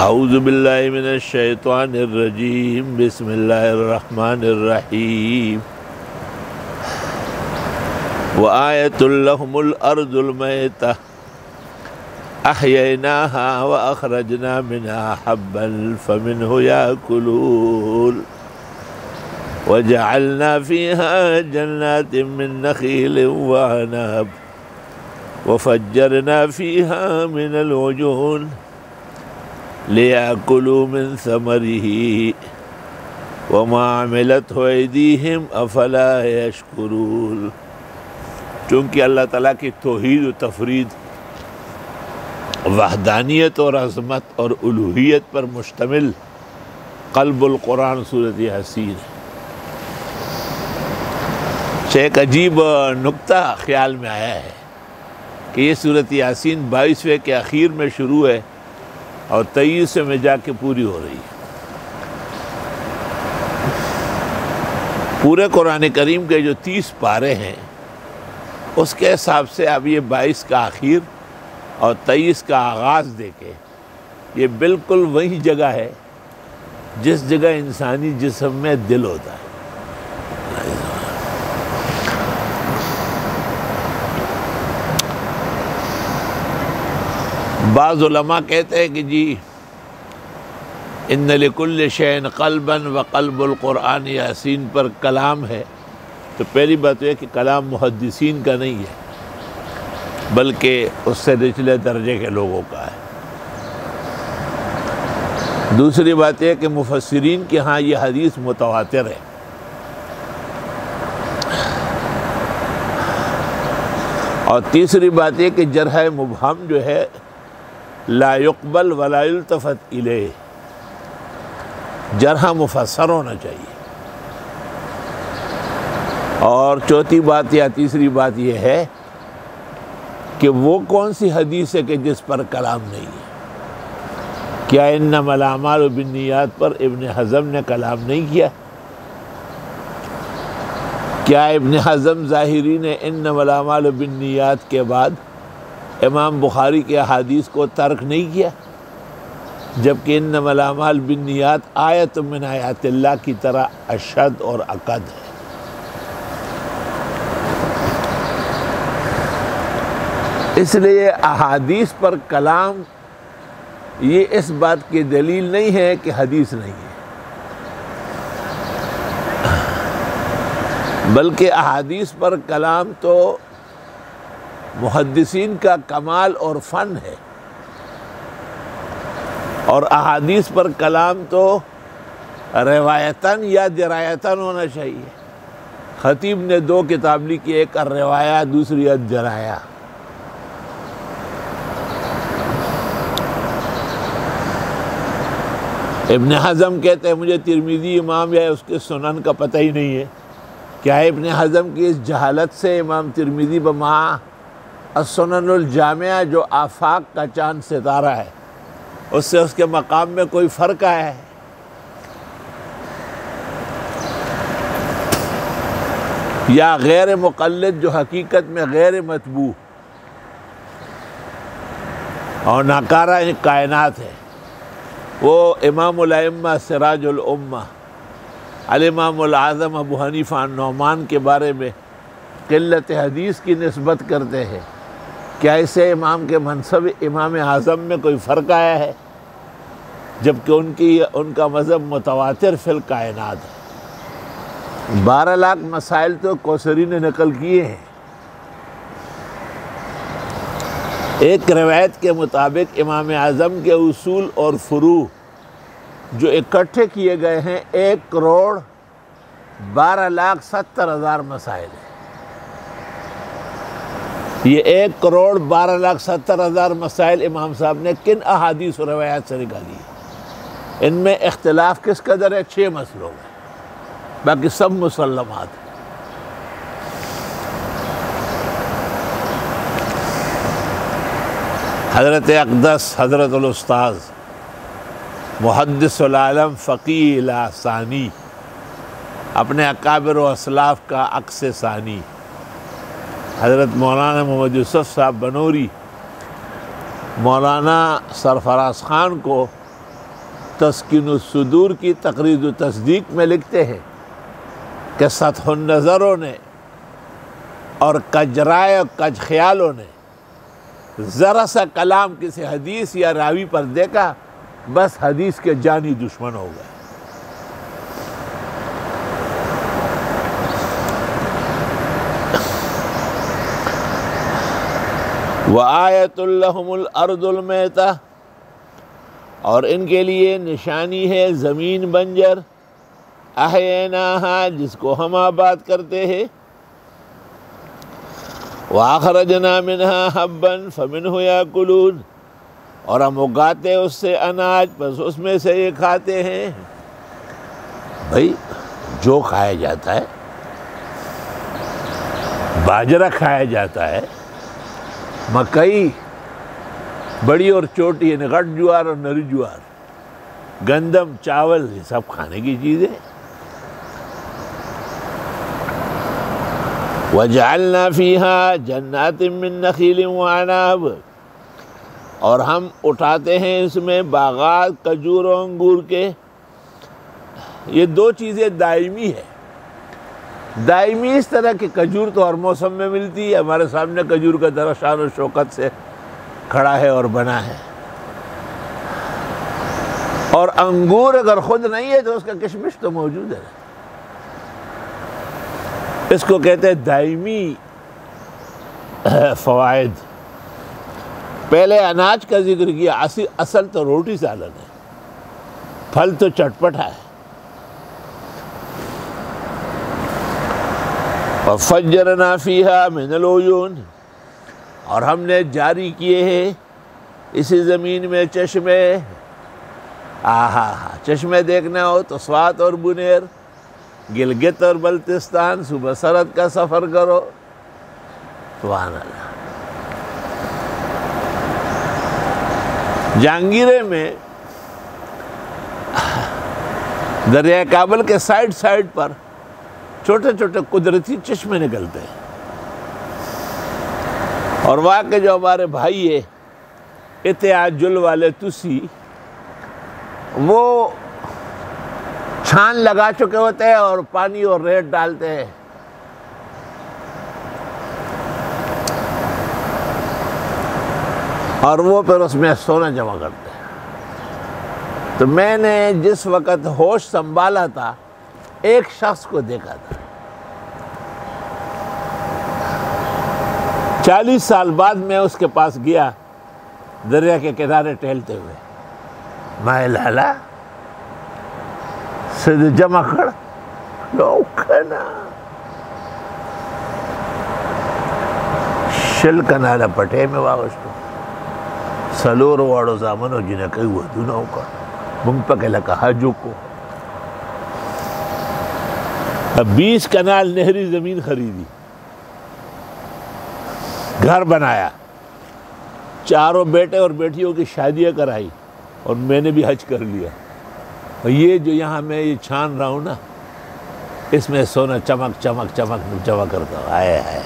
اعوذ باللہ من الشیطان الرجیم بسم اللہ الرحمن الرحیم وآیۃ لہم الارض المیتہ احییناها واخرجنا منها حبا فمنہ یاکلون وجعلنا فیہا جنات من نخیل وعنب وفجرنا فیہا من العیون لِيَأْكُلُوا مِن ثَمَرِهِ وَمَا عَمِلَتْهُ أَيْدِيهِمْ أَفَلَا يَشْكُرُونَ۔ چونکہ اللہ تعالیٰ کی توحید و تفرید، وحدانیت اور عظمت اور الوہیت پر مشتمل قلب القرآن سورۃ یاسین ہے۔ ایک عجیب نکتہ خیال میں آیا ہے کہ یہ سورۃ یاسین 22ویں کے اخیر میں شروع ہے اور 23ویں میں جا کے پوری ہو رہی ہے۔ پورے قرآن کریم کے جو 30 پارے ہیں اس کے حساب سے اب یہ 22 کا آخر اور 23 کا آغاز دے کے یہ بالکل وہی جگہ ہے جس جگہ انسانی جسم میں دل ہوتا ہے۔ بعض علماء کہتے ہیں کہ جی ان لکل شیء قلبا وقلب القرآن یاسین پر کلام ہے، تو پہلی بات یہ کہ کلام محدثین کا نہیں ہے بلکہ اس سے نچلے درجے کے لوگوں کا ہے۔ دوسری بات یہ کہ مفسرین کے ہاں یہ حدیث متواتر ہے۔ اور تیسری بات یہ کہ جرح مبہم جو ہے لا يقبل ولا يلتفت الیہ، جرح مفسر ہونا چاہیے۔ اور چوتھی بات یا تیسری بات یہ ہے کہ وہ کون سی حدیث ہے کہ جس پر کلام نہیں ہے؟ کیا انما الاعمال بالنیات پر ابن حزم نے کلام نہیں کیا؟ کیا ابن حزم ظاہری نے انما الاعمال بالنیات کے بعد امام بخاری کے احادیث کو ترک نہیں کیا، جبکہ انما الاعمال بالنیات آیت من آیات اللہ کی طرح اشد اور اکد ہے۔ اس لیے احادیث پر کلام یہ اس بات کی دلیل نہیں ہے کہ حدیث نہیں ہے، بلکہ احادیث پر کلام تو محدثین کا کمال اور فن ہے، اور احادیث پر کلام تو روایتاً یا درایتاً ہونا چاہیے۔ خطیب نے 2 کتاب لکھی، ایک الروایہ دوسری الدرایا۔ ابن حزم کہتے ہیں مجھے ترمذی امام یا اس کے سنن کا پتہ ہی نہیں ہے۔ کیا ابن حزم کی اس جہالت سے امام ترمذی بما السنن الجامعہ جو آفاق کا چاند ستارہ ہے اس سے اس کے مقام میں کوئی فرق آیا ہے؟ یا غیر مقلد جو حقیقت میں غیر متبوع اور ناکارہ کائنات ہے، وہ امام الائمہ سراج الامہ الامام العظم ابو حنیفہ النعمان کے بارے میں قلت حدیث کی نسبت کرتے ہیں؟ کیا اسے امام کے منصب امام اعظم میں کوئی فرق آیا ہے؟ جبکہ ان کا مذہب متواتر فی الکائنات ہے۔ 12 لاکھ مسائل تو کوثری نے نقل کیے ہیں۔ ایک روایت کے مطابق امام اعظم کے اصول اور فروع جو اکٹھے کیے گئے ہیں 1,12,70,000 مسائل ہیں۔ یہ 1,12,70,000 مسائل امام صاحب نے کن احادیث و روایات سے نکالی ہے؟ ان میں اختلاف کس قدر ہے؟ 6 مسئلوں میں، باقی سب مسلمات ہیں۔ حضرت اقدس حضرت الاستاذ محدث العالم فقیہ ثانی، اپنے اکابر و اسلاف کا عکس ثانی، حضرت مولانا محمد یوسف صاحب بنوری مولانا سرفراز خان کو تسکین الصدور کی تقریر و تصدیق میں لکھتے ہیں کہ سطح النظروں نے اور کجرائے اور کج خیالوں نے ذرا سا کلام کسی حدیث یا راوی پر دیکھا، بس حدیث کے جانی دشمن ہو گئے۔ وَآیَةٌ لَهُمُ الْأَرْضُ الْمَيْتَةُ، اور ان کے لیے نشانی ہے زمین بنجر، احییناہا، جس کو ہم آباد کرتے ہیں، وَأَخْرَجْنَا مِنْهَا حَبًّا فَمِنْهُ يَأْكُلُونَ، اور ہم اگاتے اس سے اناج، بس اس میں سے یہ کھاتے ہیں۔ بھائی جو کھایا جاتا ہے، باجرہ کھایا جاتا ہے، مکئی بڑی اور چھوٹی، یعنی غٹ جوار اور نری جوار، گندم، چاول، یہ سب کھانے کی چیزیں۔ وَجَعَلْنَا فِيهَا جَنَّاتٍ مِّن نَخِيلٍ وَعَنَابٍ، اور ہم اٹھاتے ہیں اس میں باغات کھجور و انگور کے۔ یہ دو چیزیں دائمی ہے۔ دائمی اس طرح کہ کھجور تو ہر موسم میں ملتی ہے، ہمارے سامنے کھجور کا درخت شان و شوکت سے کھڑا ہے اور بنا ہے، اور انگور اگر خود نہیں ہے تو اس کا کشمش تو موجود ہے۔ اس کو کہتے ہیں دائمی فوائد۔ پہلے اناج کا ذکر کیا، اصل تو روٹی سالن ہے، پھل تو چٹپٹا ہے۔ وَفَجَّرْنَا فِيهَا مِنَ الْعُيُونِ، اور ہم نے جاری کیے ہیں اسی زمین میں چشمے۔ چشمے دیکھنا ہو تو سوات اور بنیر، گلگت اور بلتستان، صوبہ سرحد کا سفر کرو۔ سبحان اللہ۔ جہانگیرے میں دریائے کابل کے سائڈ پر چھوٹے چھوٹے قدرتی چشمے نکلتے ہیں، اور وہاں کے جو ہمارے بھائی ہیں اتحاد جل والے تسی، وہ چھان لگا چکے ہوتے ہیں اور پانی اور ریت ڈالتے ہیں۔ اور وہ پھر اس میں سونا جمع کرتے ہیں۔ تو میں نے جس وقت ہوش سنبھالا تھا، ایک شخص کو دیکھا تھا، 40 سال بعد میں اس کے پاس گیا، دریا کے کنارے ٹہلتے ہوئے، میں لالا سید جمع کر لوکنا شل کنارا پٹے میں واغش کو سلور واڑو زامنو جنہیں کئی ودونوں کا منگ پکے لکا حجو کو۔ اب 20 کنال نہری زمین خریدی، گھر بنایا، چاروں بیٹے اور بیٹیوں کی شادیاں کرائی، اور میں نے بھی حج کر لیا۔ اور یہ جو یہاں میں یہ چھان رہا ہوں نا، اس میں سونا چمک چمک چمک جمع کرتا ہوں۔ آئے آئے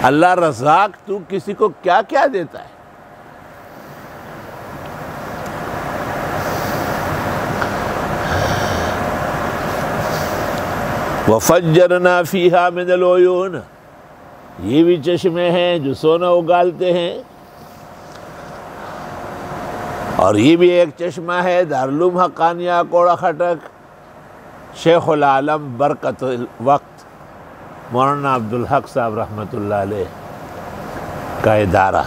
اللہ رزاق، تو کسی کو کیا کیا دیتا ہے۔ وَفَجَّرْنَا فِيهَا مِنَ الْعُيُونِ، یہ بھی چشمے ہیں جو سونا اگالتے ہیں۔ اور یہ بھی ایک چشمہ ہے دارالعلوم حقانیہ کوڑا خٹک، شیخ العالم برکت الوقت مولانا عبدالحق صاحب رحمۃ اللہ علیہ کا ادارہ،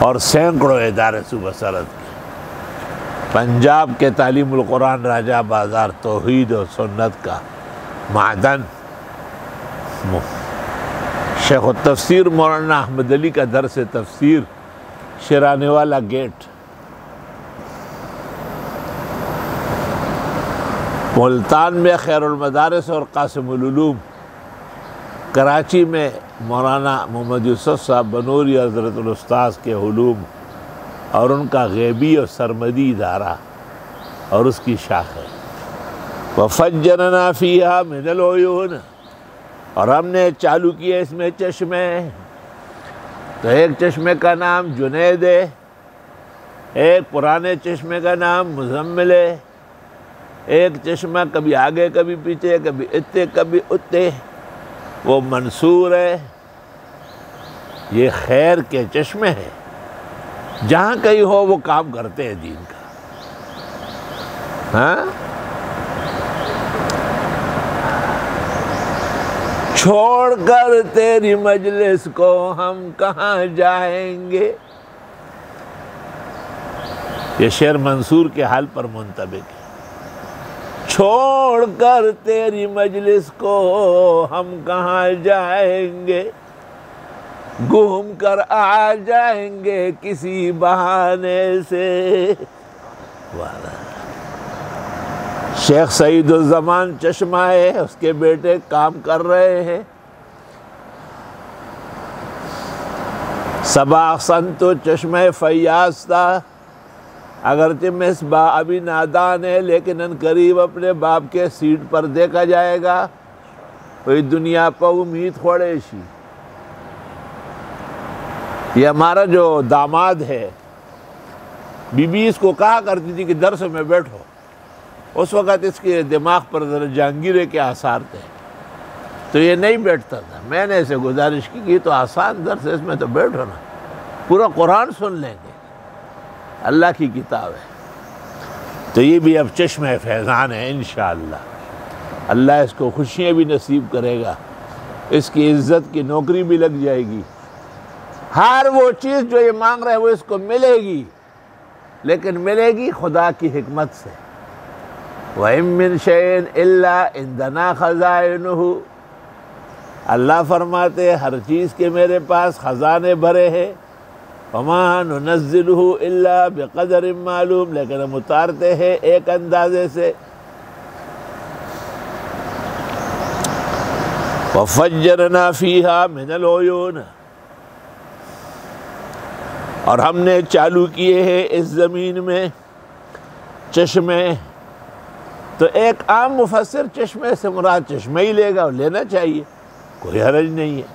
اور سینکڑوں ادارے صوبہ سرحد کے۔ پنجاب کے تعلیم القرآن راجہ بازار توحید و سنت کا معدن، شیخ التفسیر مولانا احمد علی کا درس تفسیر شیرانے والا گیٹ، ملتان میں خیر المدارس اور قاسم العلوم، کراچی میں مولانا محمد یوسف صاحب بنوری حضرت الاستاذ کے علوم اور ان کا غیبی اور سرمدی ادارہ اور اس کی شاخ ہے۔ وَفَجَّرْنَا فِيهَا مِنَ الْعُيُونِ، اور ہم نے چالو کیے اس میں چشمے۔ تو ایک چشمے کا نام جنید ہے، ایک پرانے چشمے کا نام مزمل ہے، ایک چشمہ کبھی آگے کبھی پیچھے، کبھی اتے کبھی اتے، وہ منصور ہے۔ یہ خیر کے چشمے ہیں، جہاں کہیں ہو وہ کام کرتے ہیں دین کا۔ ہاں، چھوڑ کر تیری مجلس کو ہم کہاں جائیں گے۔ یہ شعر منصور کے حال پر منطبق ہے۔ چھوڑ کر تیری مجلس کو ہم کہاں جائیں گے، گھوم کر آ جائیں گے کسی بہانے سے۔ شیخ سعید الزمان چشمہ ہے، اس کے بیٹے کام کر رہے ہیں۔ صبا احسن تو چشمہ فیاض تھا، اگرچہ مصباح ابھی نادان ہے، لیکن ان قریب اپنے باپ کے سیٹ پر دیکھا جائے گا۔ کوئی دنیا پر امید کھوڑے شی۔ یہ ہمارا جو داماد ہے، بی بی اس کو کہا کرتی تھی کہ درس میں بیٹھو۔ اس وقت اس کے دماغ پر ذرا جہانگیرے کے آثار تھے، تو یہ نہیں بیٹھتا تھا۔ میں نے اسے گزارش کی کہ تو آسان درس ہے، اس میں تو بیٹھو نا، پورا قرآن سن لیں گے، اللہ کی کتاب ہے۔ تو یہ بھی اب چشمہ فیضان ہے انشاءاللہ۔ اللہ اس کو خوشیاں بھی نصیب کرے گا، اس کی عزت کی نوکری بھی لگ جائے گی، ہر وہ چیز جو یہ مانگ رہے ہیں وہ اس کو ملے گی، لیکن ملے گی خدا کی حکمت سے۔ وَإِن مِّن شَيْءٍ إِلَّا عِندَنَا خَزَائِنُهُ، اللہ فرماتے ہیں ہر چیز کے میرے پاس خزانے بھرے ہیں۔ وَمَا نُنَزِّلُهُ إِلَّا بِقَدَرٍ معلوم، لیکن ہم اتارتے ہیں ایک اندازے سے۔ وَفَجَّرْنَا فِيهَا مِنَ الْعُيُونِ، اور ہم نے چالو کیے ہیں اس زمین میں چشمے۔ تو ایک عام مفسر چشمے سے مراد چشمہ ہی لے گا، اور لینا چاہیے، کوئی حرج نہیں ہے۔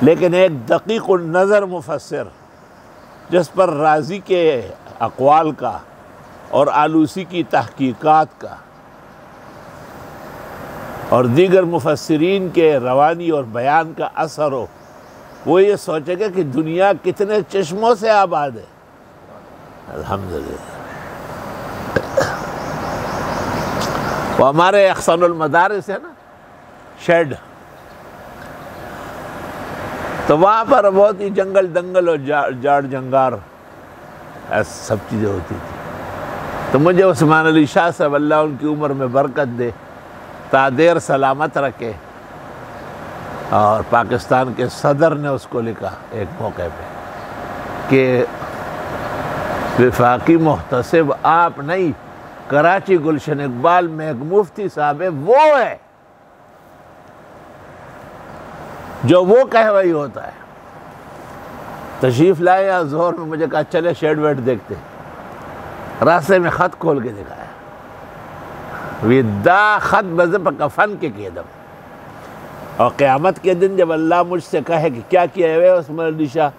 لیکن ایک دقیق النظر مفسر، جس پر رازی کے اقوال کا اور آلوسی کی تحقیقات کا اور دیگر مفسرین کے روانی اور بیان کا اثر ہو، وہ یہ سوچے گا کہ دنیا کتنے چشموں سے آباد ہے۔ الحمدللہ۔ وہ ہمارے احسن المدارس ہے نا، شیڈ، تو وہاں پر بہت ہی جنگل دنگل اور جاڑ جنگار سب چیزیں ہوتی تھی۔ تو مجھے عثمان علی شاہ صاحب، اللہ ان کی عمر میں برکت دے، تا دیر سلامت رکھے، اور پاکستان کے صدر نے اس کو لکھا ایک موقع پہ کہ وفاقی محتسب آپ نہیں، کراچی گلشن اقبال میں ایک مفتی صاحب ہے، وہ ہے جو وہ کہے وہی ہوتا ہے۔ تشریف لائے یا ظہر میں مجھے کہا چلے شیڈ ویڈ دیکھتے، راستے میں خط کھول کے دکھایا، ودا خط بزب کفن کے قیدم۔ اور قیامت کے دن جب اللہ مجھ سے کہے کہ کیا کیا ہے عثمان علی شاہ،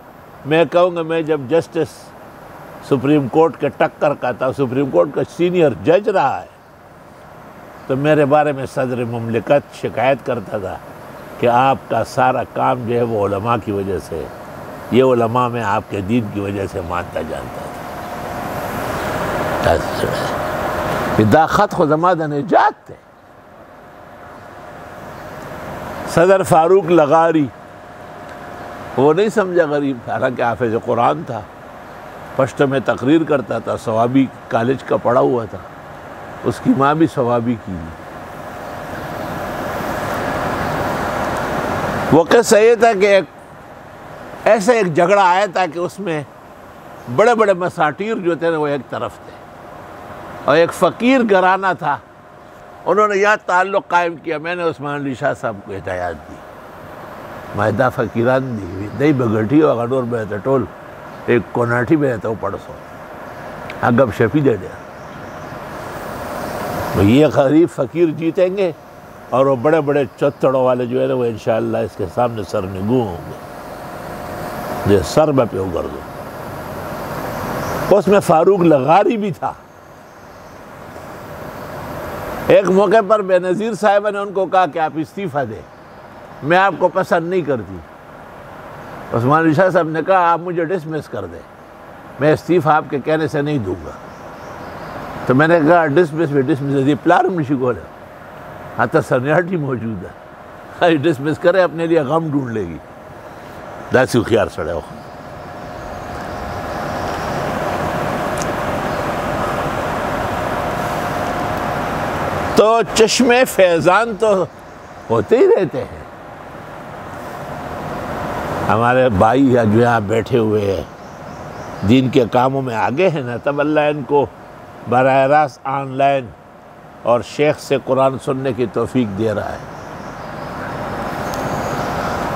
میں کہوں گا میں جب جسٹس سپریم کورٹ کے ٹکر کا تھا، سپریم کورٹ کا سینئر جج رہا ہے، تو میرے بارے میں صدر مملکت شکایت کرتا تھا کہ آپ کا سارا کام جو ہے وہ علماء کی وجہ سے، یہ علماء میں آپ کے دین کی وجہ سے مانتا جانتا تھا۔ دا خط خود زمادہ نجات تھے۔ صدر فاروق لغاری، وہ نہیں سمجھا غریب، حالانکہ حافظ قرآن تھا، پشتو میں تقریر کرتا تھا، ثوابی کالج کا پڑھا ہوا تھا، اس کی ماں بھی ثوابی کی۔ وہ قصہ یہ تھا کہ ایسے ایک جھگڑا آیا تھا کہ اس میں بڑے بڑے مساٹیر جو تھے وہ ایک طرف تھے، اور ایک فقیر گھرانہ تھا، انہوں نے یہاں تعلق قائم کیا۔ میں نے عثمان علی شاہ صاحب کو ہدایات دی، مائدہ فقیران دی، نہیں بگڑھی ہو اگر میں تو ٹول ایک کوناٹھی میں رہتا ہوں پڑھ سو اگب شفی دے دیا۔ یہ غریب فقیر جیتیں گے، اور وہ بڑے بڑے چتڑوں والے جو ہے نا وہ انشاءاللہ اس کے سامنے سر نگو ہوں گے، یہ سر میں پہ اگر دو۔ اس میں فاروق لغاری بھی تھا۔ ایک موقع پر بے نظیر صاحبہ نے ان کو کہا کہ آپ استعفیٰ دیں، میں آپ کو پسند نہیں کرتی۔ عثمان علی شاہ صاحب نے کہا آپ مجھے ڈسمس کر دیں، میں استعفیٰ آپ کے کہنے سے نہیں دوں گا۔ تو میں نے کہا ڈسمس پلارم نشی کو حتی سرنیارٹی موجود ہے، ڈسمس کرے اپنے لیے غم ڈھونڈ لے گی، داسی خیار سڑے ہو۔ تو چشمے فیضان تو ہوتے ہی رہتے ہیں۔ ہمارے بھائی جو یہاں بیٹھے ہوئے ہیں دین کے کاموں میں آگے ہیں نا، تب اللہ ان کو براہ راست آن لائن اور شیخ سے قرآن سننے کی توفیق دے رہا ہے۔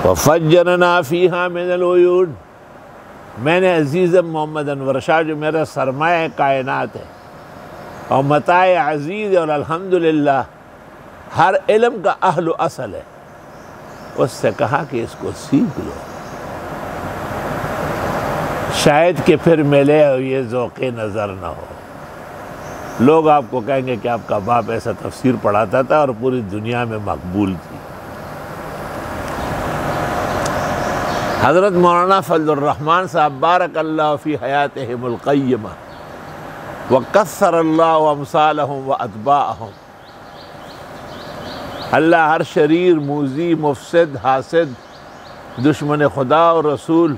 وَفَجَّرْنَا فِيهَا مِنَ الْعُيُونِ، میں نے عزیز محمد انور شاہ جو میرا سرمایہ کائنات ہے اور متاع عزیز اور الحمدللہ ہر علم کا اہل و اصل ہے، اس سے کہا کہ اس کو سیکھ لو، شاید کہ پھر ملے اور یہ ذوق نظر نہ ہو۔ لوگ آپ کو کہیں گے کہ آپ کا باپ ایسا تفسیر پڑھاتا تھا اور پوری دنیا میں مقبول تھی۔ حضرت مولانا فضل الرحمن صاحب بارک اللہ فی حیاتہم القیمہ وکثر اللہ امثالہم واتباعہم، اللہ ہر شریر، موذی، مفسد، حاسد، دشمن خدا اور رسول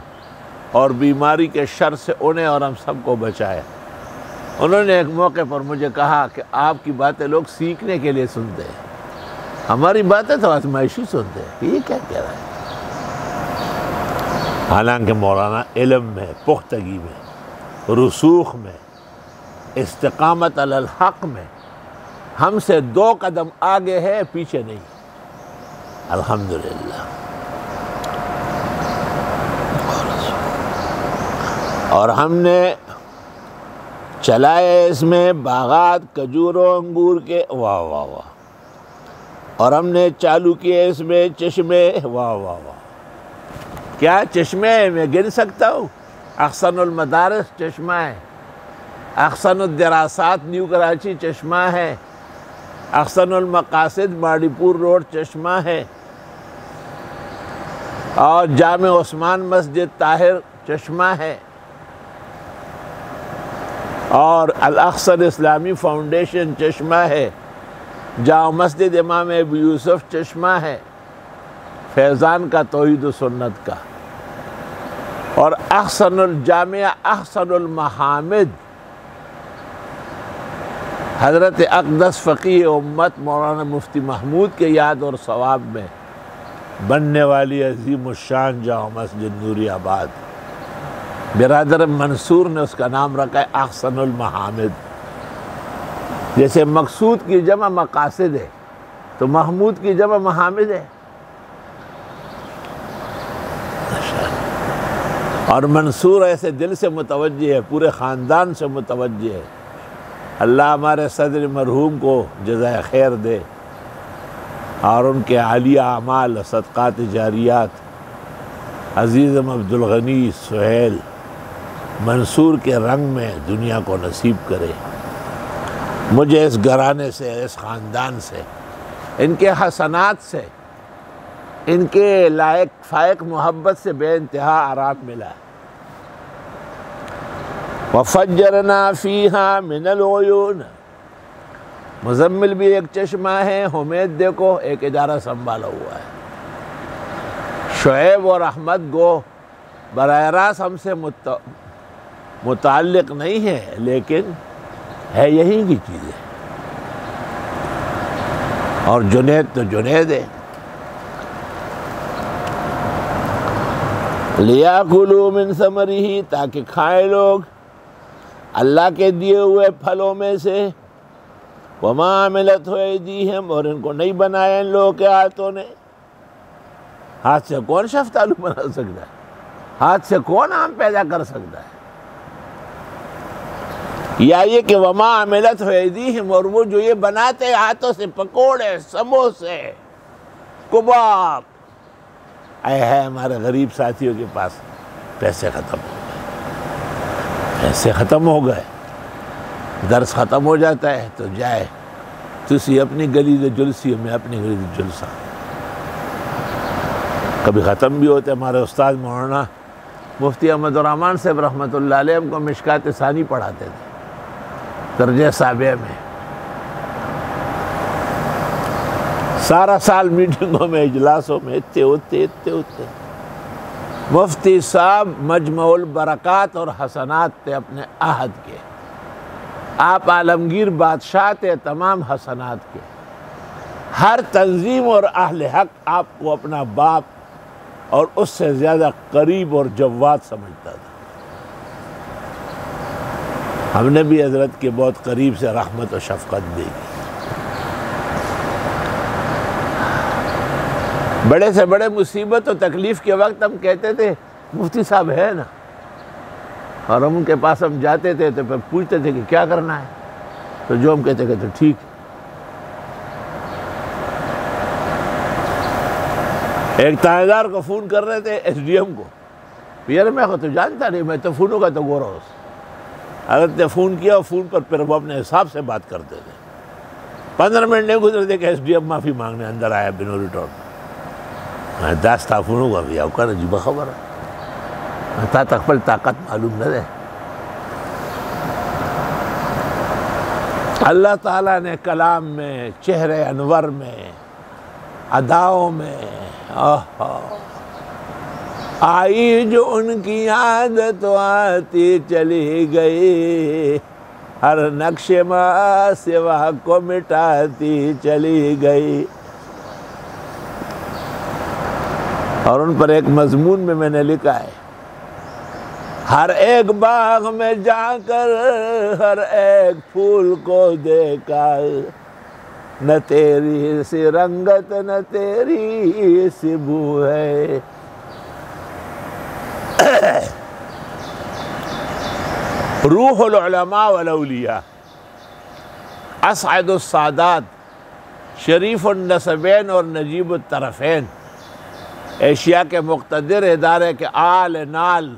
اور بیماری کے شر سے انہیں اور ہم سب کو بچائے۔ انہوں نے ایک موقع پر مجھے کہا کہ آپ کی باتیں لوگ سیکھنے کے لیے سنتے ہیں، ہماری باتیں تو آزمائشی سنتے ہیں، یہ کیا کہہ رہا ہے؟ حالانکہ مولانا علم میں، پختگی میں، رسوخ میں، استقامت علی الحق میں ہم سے 2 قدم آگے ہے، پیچھے نہیں، الحمدللہ۔ اور ہم نے چلائے اس میں باغات کھجور و انگور کے، واہ واہ واہ، اور ہم نے چالو کیے اس میں چشمے، واہ واہ واہ، کیا چشمے میں گن سکتا ہوں؟ احسن المدارس چشمہ ہے، احسن الدراسات نیو کراچی چشمہ ہے، احسن المقاصد ماڑی پور روڈ چشمہ ہے، اور جامع عثمان مسجد طاہر چشمہ ہے، اور الاقصر اسلامی فاؤنڈیشن چشمہ ہے، جامع مسجد امام ابو یوسف چشمہ ہے، فیضان کا توحید و سنت کا، اور احسن الجامعہ احسن المحامد حضرت اقدس فقیہ امت مولانا مفتی محمود کے یاد اور ثواب میں بننے والی عظیم الشان جامع مسجد نوری آباد، برادر منصور نے اس کا نام رکھا ہے احسن المحامد۔ جیسے مقصود کی جمع مقاصد ہے تو محمود کی جمع محامد ہے، اور منصور ایسے دل سے متوجہ ہے، پورے خاندان سے متوجہ ہے۔ اللہ ہمارے صدر مرحوم کو جزائے خیر دے، اور ان کے عالیہ اعمال، صدقات جاریات عزیزم عبدالغنی سہیل منصور کے رنگ میں دنیا کو نصیب کرے۔ مجھے اس گھرانے سے، اس خاندان سے، ان کے حسنات سے، ان کے لائق فائق محبت سے بے انتہا آرام ملا۔ وَفَجَّرْنَا فِيهَا مِنَ الْعُيُونِ، مزمل بھی ایک چشمہ ہے، حمید دیکھو ایک ادارہ سنبھالا ہوا ہے، شعیب اور احمد گو براہ راست ہم سے متعلق نہیں ہے، لیکن ہے یہی کی چیزیں، اور جنید تو جنید ہے۔ لِيَأْكُلُوا مِن ثَمَرِهِ، تاکہ کھائیں لوگ اللہ کے دیے ہوئے پھلوں میں سے، وَمَا عَمِلَتْهُ أَيْدِيهِمْ، اور ان کو نہیں بنایا ان لوگوں کے ہاتھوں نے۔ ہاتھ سے کون شفتالو بنا سکتا ہے؟ ہاتھ سے کون آم پیدا کر سکتا ہے؟ یا یہ کہ وَمَا عَمِلَتْهُ أَيْدِيهِمْ، اور وہ جو یہ بناتے ہاتھوں سے پکوڑے، سموسے، کباب، اے ہے ہمارے غریب ساتھیوں کے پاس پیسے ختم ہو گئے، ایسے ختم ہو گئے، درس ختم ہو جاتا ہے تو جائے تسی اپنی گلی دے جلسی، میں اپنی گلی دے جلسہ. کبھی ختم بھی ہوتے. ہمارے استاد مولانا مفتی احمد الرحمن صاحب رحمۃ اللہ علیہ ہم کو مشکات ثانی پڑھاتے تھے درجہ سابعہ میں. سارا سال میٹنگوں میں اجلاسوں میں اتنے ہوتے. مفتی صاحب مجمع البرکات اور حسنات تھے اپنے عہد کے. آپ عالمگیر بادشاہ تھے تمام حسنات کے. ہر تنظیم اور اہل حق آپ کو اپنا باپ اور اس سے زیادہ قریب اور جواد سمجھتا تھا. ہم نے بھی حضرت کے بہت قریب سے رحمت و شفقت دی. بڑے سے بڑے مصیبت و تکلیف کے وقت ہم کہتے تھے مفتی صاحب ہے نا، اور ہم ان کے پاس ہم جاتے تھے تو پھر پوچھتے تھے کہ کیا کرنا ہے، تو جو ہم کہتے کہ ٹھیک. ایک تانے کو فون کر رہے تھے ایس ڈی ایم کو، یار میں تو جانتا نہیں، میں تو فونوں کا تو گوروس. حضرت نے فون کیا اور فون پر پھر وہ اپنے حساب سے بات کرتے تھے. 15 منٹ نہیں گزرے تھے کہ ایس ڈی ایم معافی مانگنے اندر آیا بنوری ٹاؤن. داستا فونوں کا بھی اوکا عجیبہ خبر ہے، تا تقبل طاقت معلوم نہ دے. اللہ تعالیٰ نے کلام میں، چہرے انور میں، اداؤں میں آئی جو ان کی عادت آتی چلی گئی، ہر نقش ما سوا کو مٹاتی چلی گئی. اور ان پر ایک مضمون میں نے لکھا ہے، ہر ایک باغ میں جا کر ہر ایک پھول کو دیکھا، نہ تیری سی رنگت نہ تیری سی بو ہے. روح العلماء والاولیاء، اسعد السادات، شریف النسبین اور نجیب الطرفین، ایشیا کے مقتدر ادارے کے آل نال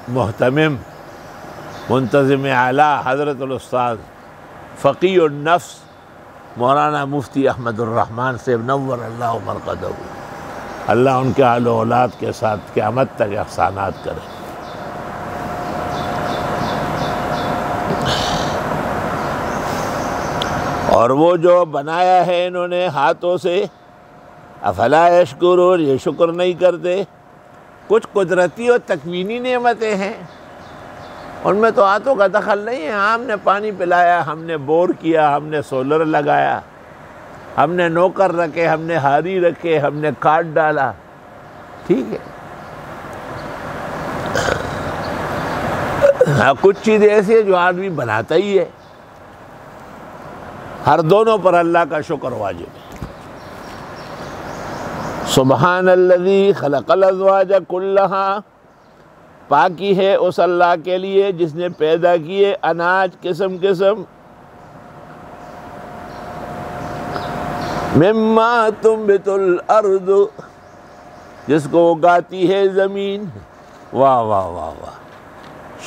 محتمم منتظم اعلیٰ حضرت الاستاذ فقی النفس مولانا مفتی احمد الرحمن سے نور اللہ مرقدہ، اللہ ان کے اہل و اولاد کے ساتھ قیامت تک احسانات کرے. اور وہ جو بنایا ہے انہوں نے ہاتھوں سے، افلا یشکرون، یہ شکر نہیں کرتے. کچھ قدرتی اور تکوینی نعمتیں ہیں، ان میں تو ہاتھوں کا دخل نہیں ہے. ہم نے پانی پلایا، ہم نے بور کیا، ہم نے سولر لگایا، ہم نے نوکر رکھے، ہم نے ہاری رکھے، ہم نے کاٹ ڈالا، ٹھیک ہے. کچھ چیزیں ایسی ہیں جو آدمی بناتا ہی ہے. ہر دونوں پر اللہ کا شکر واجب ہے. سبحان الذی خلق الازواج کلہا، پاکی ہے اس اللہ کے لیے جس نے پیدا کیے اناج قسم قسم. مما تنبت الارض، جس کو اگاتی ہے زمین. واہ واہ واہ واہ.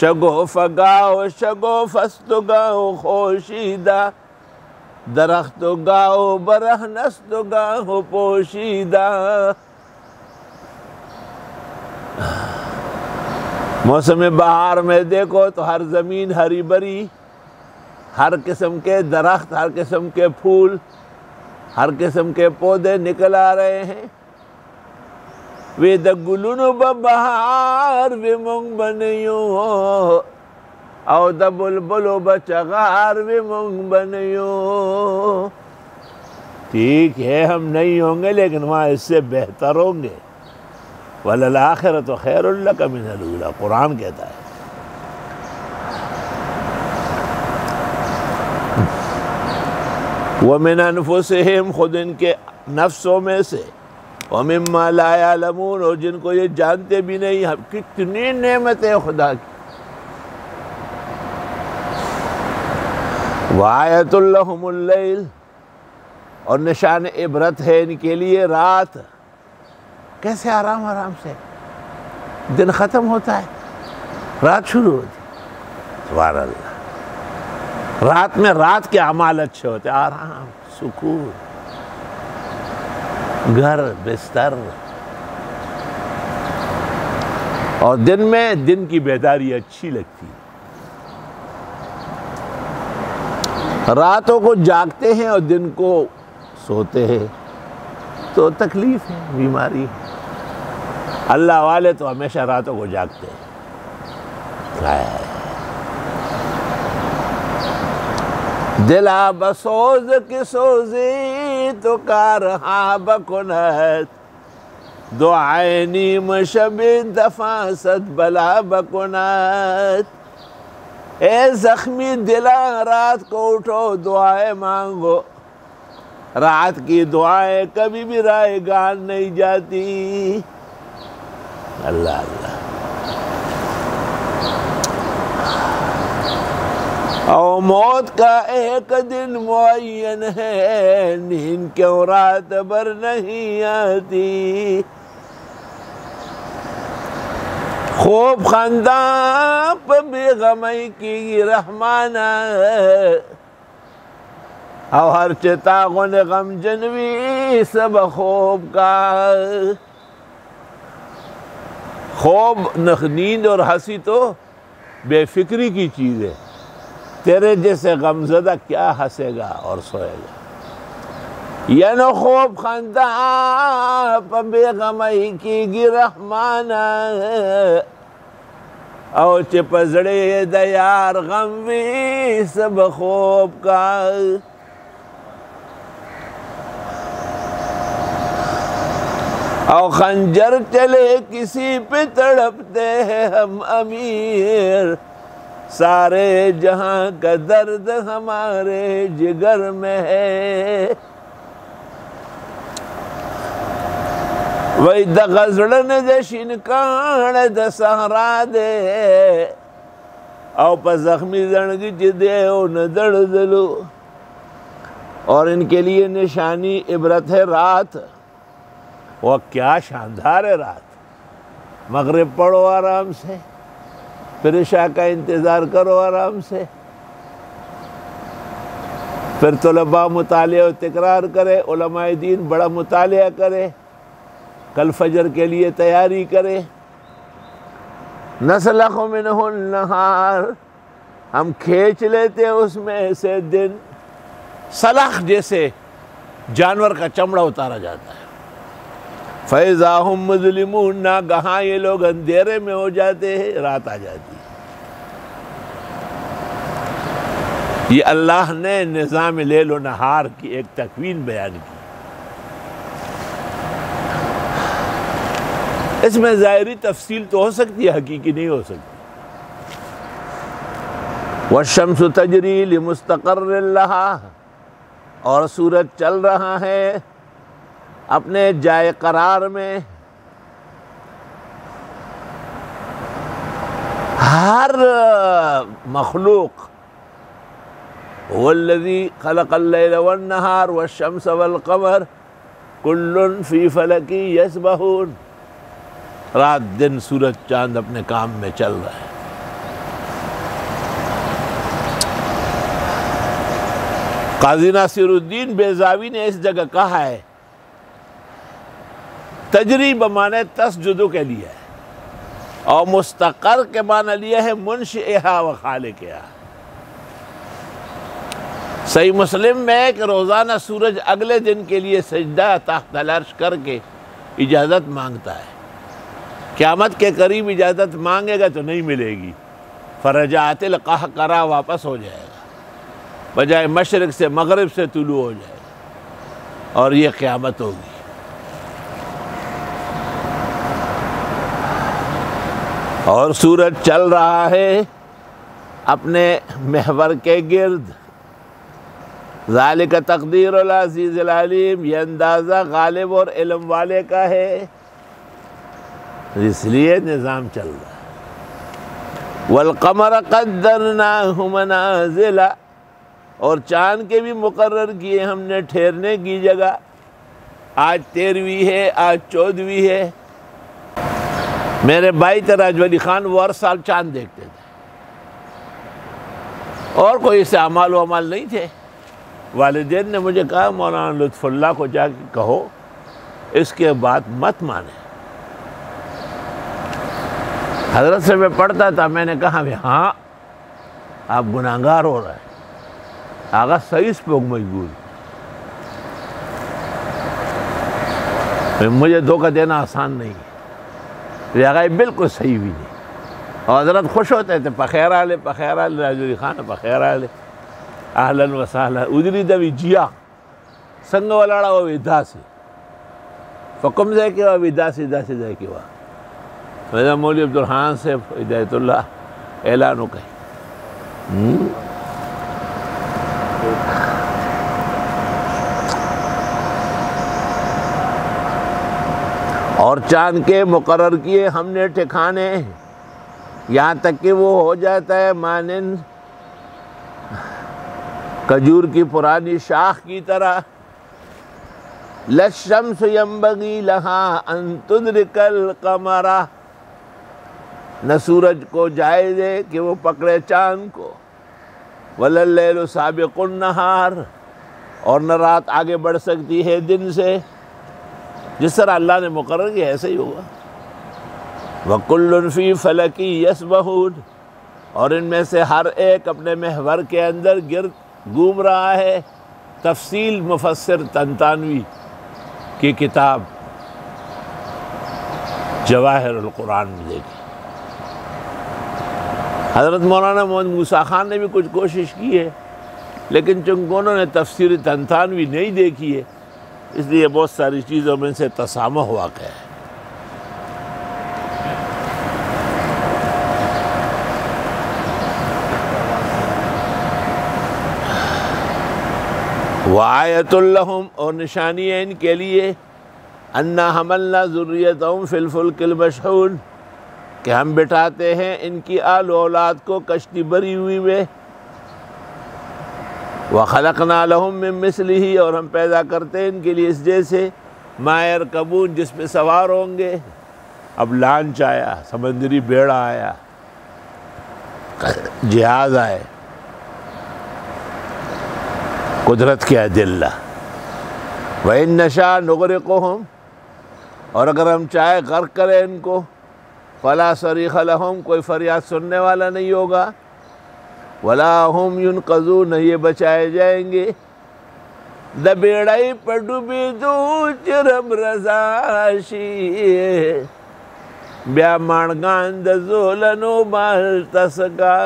شگوف گاؤ شگوفست گاؤ خوشیدہ، درخت گاؤ برہنست گاؤ پوشیدہ. موسم بہار میں دیکھو تو ہر زمین ہری بری، ہر قسم کے درخت، ہر قسم کے پھول، ہر قسم کے پودے نکل آ رہے ہیں. وے دا گلونو ببہار وے مونگ بنیو، او دا بلبلو بچغار وے مونگ بنیو. ٹھیک ہے ہم نہیں ہوں گے لیکن وہاں اس سے بہتر ہوں گے. وَلَلْآخِرَةُ خَيْرٌ لَكَ مِنَ الْأُولَىٰ، قرآن کہتا ہے. وَمِنْ أَنفُسِهِمْ، خود ان کے نفسوں میں سے. وَمِمَّا لَا يَعْلَمُونَ، اور جن کو یہ جانتے بھی نہیں. کتنی نعمتیں خدا کی. وَآيَةٌ لَهُمُ اللَّيْلُ، اور نشان عبرت ہے ان کے لیے رات. کیسے آرام آرام سے دن ختم ہوتا ہے، رات شروع ہوتی. سبحان اللہ. رات میں رات کے اعمال اچھے ہوتے، آرام، سکون، گھر، بستر. اور دن میں دن کی بیداری اچھی لگتی ہے. راتوں کو جاگتے ہیں اور دن کو سوتے ہیں تو تکلیف ہے، بیماری ہے. اللہ والے تو ہمیشہ راتوں کو جاگتے ہیں. دلا بسوز کی سوزی تو کارہاں بکنت، دعائے نیم شب دفع صد بلا بکنت. اے زخمی دلا رات کو اٹھو دعائیں مانگو، رات کی دعائیں کبھی بھی رائے گان نہیں جاتی. اللہ اللہ. او موت کا ایک دن معین ہے، نیند کیوں رات بھر نہیں آتی. خوب خنداں پہ بے غمی کی رحمانہ، او ہر چتاغن غم جنوی سب خوب کا. خوب نیند اور ہنسی تو بے فکری کی چیز ہے. تیرے جیسے غمزدہ کیا ہنسے گا اور سوئے گا. یعنی خوب خنداں پہ بے غمی کی رحمانہ، او چپزڑے دیار غم وی سب خوب کا. او خنجر چلے کسی پہ تڑپتے ہیں ہم امیر، سارے جہاں کا درد ہمارے جگر میں ہے. وی دا غزڑن دا شنکان دا سہرا دے، او پا زخمی زنگی چی دے او ندڑ دلو. اور ان کے لیے نشانی عبرت ہے رات. وہ کیا شاندار ہے رات. مغرب پڑھو آرام سے، پھر عشاء کا انتظار کرو آرام سے، پھر طلباء مطالعہ و تکرار کرے، علماء دین بڑا مطالعہ کرے، کل فجر کے لیے تیاری کرے. نسلخ منہ النہار، ہم کھینچ لیتے اس میں سے دن. سلخ جیسے جانور کا چمڑا اتارا جاتا ہے. فَإِذَا هُمْ مُظْلِمُونَ، ناگہاں یہ لوگ اندھیرے میں ہو جاتے ہیں، رات آ جاتی ہے. یہ اللہ نے نظام لیل و نہار کی ایک تکوین بیان کی. اس میں ظاہری تفصیل تو ہو سکتی ہے، حقیقی نہیں ہو سکتی. وَالشَّمْسُ تَجْرِي لِمُسْتَقَرٍّ لَهَا، اور سورج چل رہا ہے اپنے جائے قرار میں. ہر مخلوق وَالَّذِي خَلَقَ اللَّيْلَ وَالنَّهَارَ وَالشَّمْسَ وَالْقَمَرَ كُلٌّ فِي فَلَكٍ يَسْبَحُونَ. رات دن سورج چاند اپنے کام میں چل رہا ہے. قاضی ناصر الدین بیضاوی نے اس جگہ کہا ہے، تجری بمعنی تسجدو کے لیے ہے، اور مستقر کے معنی لیا ہے منشئہا و خالقہا. صحیح مسلم میں کہ روزانہ سورج اگلے دن کے لیے سجدہ تحت العرش کر کے اجازت مانگتا ہے. قیامت کے قریب اجازت مانگے گا تو نہیں ملے گی، فرجعت القہقرہ واپس ہو جائے گا، بجائے مشرق سے مغرب سے طلوع ہو جائے گا، اور یہ قیامت ہوگی. اور سورج چل رہا ہے اپنے محور کے گرد. ذالک تقدیر العزیز العلیم، یہ اندازہ غالب اور علم والے کا ہے، اس لیے نظام چل رہا ہے. والقمر قدرناہ منازل، اور چاند کے بھی مقرر کیے ہم نے ٹھہرنے کی جگہ. آج 13ویں ہے، آج 14ویں ہے. میرے بھائی تراج ولی خان وہ ہر سال چاند دیکھتے تھے، اور کوئی سے اعمال و عمل نہیں تھے۔ والدین نے مجھے کہا مولانا لطف اللہ کو جا کے کہو اس کے بات مت مانے۔ حضرت سے میں پڑھتا تھا، میں نے کہا ہاں آپ گناہگار ہو رہے ہیں، آگا صحیح سپوک مجبور، مجھے دھوکہ دینا آسان نہیں ہے، آگا بالکل صحیح بھی نہیں۔ اور حضرت خوش ہوتے تھے، پخیر آلے راجوری خان پخیر آلے اہلاً و سہلاً ادری دوی جیا سنگ ولاڑا وہ ودا سے فکم دے کے ودا سے دا سے دے کے وا میرا مولوی عبدالرحمن سے ہدایت اللہ اعلان کہیں اور چاند کے مقرر کیے ہم نے ٹھکانے، یہاں تک کہ وہ ہو جاتا ہے مانند کھجور کی پرانی شاخ کی طرح۔ لَلشَّمْسُ يَنبَغِي لَهَا أَن تُدْرِكَ الْقَمَرَ، نہ سورج کو جائز ہے کہ وہ پکڑے چاند کو، وَلَا اللَّيْلُ سَابِقُ النَّهَارِ، اور نہ رات آگے بڑھ سکتی ہے دن سے، جس طرح اللہ نے مقرر کیا ایسے ہی ہوگا۔ وَكُلٌّ فِي فَلَكٍ يَسْبَحُونَ، اور ان میں سے ہر ایک اپنے محور کے اندر گرد گھوم رہا ہے۔ تفصیل مفسر طنطاوی کی کتاب جواہر القرآن میں دیکھی۔ حضرت مولانا محمد موسیٰ خان نے بھی کچھ کوشش کی ہے، لیکن چونکہ انہوں نے تفسیر طنطاوی نہیں دیکھی ہے، اس لیے بہت ساری چیزوں میں سے تسامح واقع ہے۔ وآیۃ لہم، اور نشانی ہے ان کے لیے، انا حملنا ذریتہم فی الفلک المشحون، کہ ہم بٹھاتے ہیں ان کی آل و اولاد کو کشتی بری ہوئی میں۔ وخلقنا لہم من مثلہ، اور ہم پیدا کرتے ہیں ان کے لیے اس جیسے، ما یرکبون، جس پہ سوار ہوں گے۔ اب لانچ آیا، سمندری بیڑا آیا، جہاز آئے، قدرت کے ادلہ۔ وَإِن نَّشَاء نُغْرِقْهُمْ، اور اگر ہم چاہے غرق کریں ان کو، فَلَا صَرِيخَ لَهُمْ، کوئی فریاد سننے والا نہیں ہوگا، وَلَا هُمْ يُنْقَذُونَ، یہ بچائے جائیں گے۔ دا بیڑائی پر ڈوبی دو چرم رزاشی، بیا مانگان دا زولنو مال تسگا۔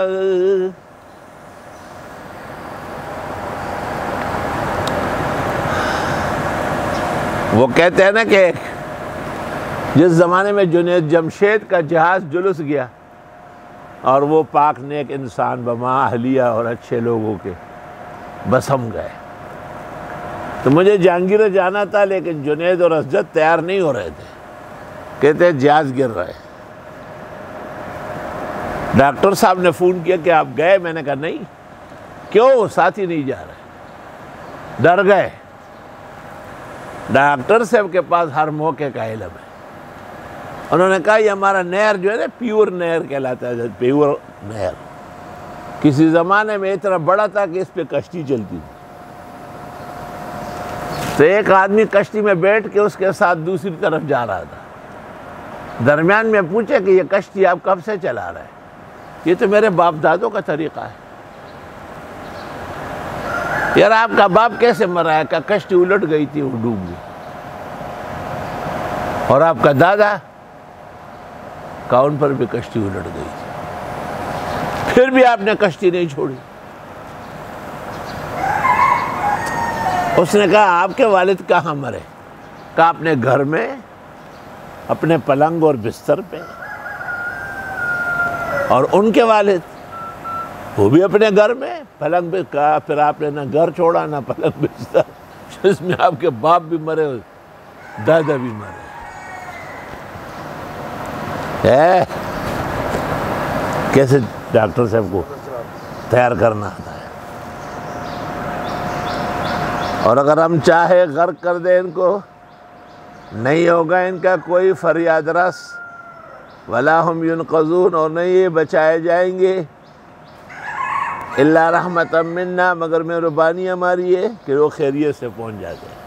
وہ کہتے ہیں نا کہ جس زمانے میں جنید جمشید کا جہاز جلس گیا اور وہ پاک نیک انسان بما اہلیہ اور اچھے لوگوں کے بس ہم گئے، تو مجھے جہانگیر جانا تھا، لیکن جنید اور اسجد تیار نہیں ہو رہے تھے، کہتے جہاز گر رہے۔ ڈاکٹر صاحب نے فون کیا کہ آپ گئے؟ میں نے کہا نہیں۔ کیوں؟ ساتھی نہیں جا رہے، ڈر گئے۔ ڈاکٹر صاحب کے پاس ہر موقع کا علم ہے، انہوں نے کہا یہ ہمارا نہر جو ہے نا، پیور نہر کہلاتا ہے، پیور نہر کسی زمانے میں اتنا بڑا تھا کہ اس پہ کشتی چلتی تھی، تو ایک آدمی کشتی میں بیٹھ کے اس کے ساتھ دوسری طرف جا رہا تھا، درمیان میں پوچھے کہ یہ کشتی آپ کب سے چلا رہے ہیں؟ یہ تو میرے باپ دادوں کا طریقہ ہے۔ یار آپ کا باپ کیسے مرا ہے؟ کہ کشتی الٹ گئی تھی، وہ ڈوب گئی۔ اور آپ کا دادا کا ان پر بھی کشتی الٹ گئی تھی، پھر بھی آپ نے کشتی نہیں چھوڑی۔ اس نے کہا آپ کے والد کہاں مرے؟ کہا اپنے گھر میں، اپنے پلنگ اور بستر پہ۔ اور ان کے والد وہ بھی اپنے گھر میں، پلنگ پہ۔ کہا پھر آپ نے نہ گھر چھوڑا نہ پلنگ بستر، جس میں آپ کے باپ بھی مرے، دادا بھی مرے۔ کیسے ڈاکٹر صاحب کو تیار کرنا آتا ہے۔ اور اگر ہم چاہے غرق کر دیں ان کو، نہیں ہوگا ان کا کوئی فریاد رس، ولا ہم ینقذون، اور نہیں یہ بچائے جائیں گے، الا رحمتا منا، مگر مہربانی ہماری ہے کہ وہ خیریت سے پہنچ جاتے ہیں،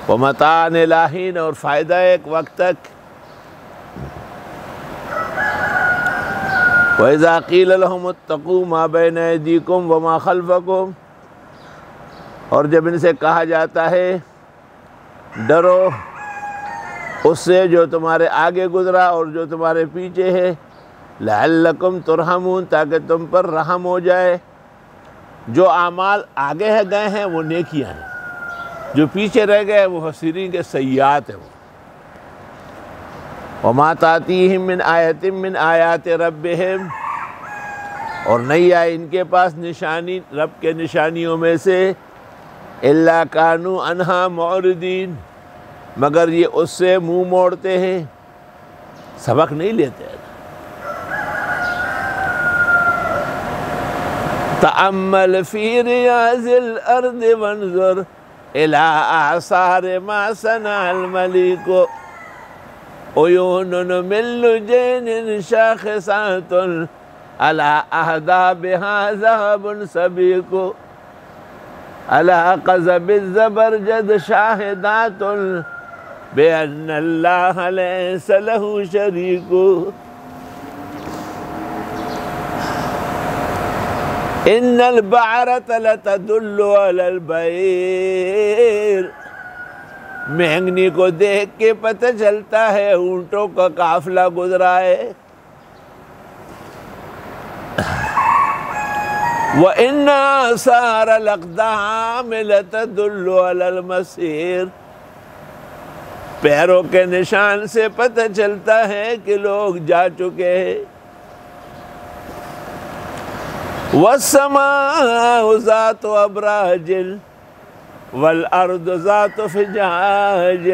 ومتاعا الی حین، اور فائدہ ایک وقت تک، وَإِذَا قِيلَ لَهُمُ اتَّقُوا مَا بَيْنَ أَيْدِيكُمْ وَمَا خَلْفَكُمْ، اور جب ان سے کہا جاتا ہے ڈرو اس سے جو تمہارے آگے گزرا اور جو تمہارے پیچھے ہے، لَعَلَّكُمْ تُرْحَمُونَ، تاکہ تم پر رحم ہو جائے۔ جو اعمال آگے گئے ہیں وہ نیکیاں ہیں، جو پیچھے رہ گئے وہ حسرین کے سیئات ہیں۔ وَمَا تَأْتِيهِم مِّنْ آیَةٍ مِّنْ آیَاتِ رَبِّهِمْ، اور نہیں آئی ان کے پاس نشانی رب کے نشانیوں میں سے، إِلَّا كَانُوا عَنْهَا مُعْرِضِينَ، مگر یہ اس سے منہ موڑتے ہیں، سبق نہیں لیتے۔ تأمل فی ریاض الارض وانظر الی آثار ما صنع الملیک، عیون من لجین شاخصات علی اہدابها ذهب سبیک، علی قضب الزبرجد شاہدات بأن اللہ لیس له شریک۔ ان البعرة لتدل على البعیر، مہنگنی کو دیکھ کے پتہ چلتا ہے اونٹوں کا قافلہ گزرا ہے۔ وَإِنَّ آثَارَ الْأَقْدَامِ لَتَدُلُّ عَلَى الْمَسِيرِ، پیروں کے نشان سے پتہ چلتا ہے کہ لوگ جا چکے ہیں۔ وَالسَّمَاءُ ذَاتُ أَبْرَاجٍ وَالْأَرْضُ ذَاتُ فِجَاجٍ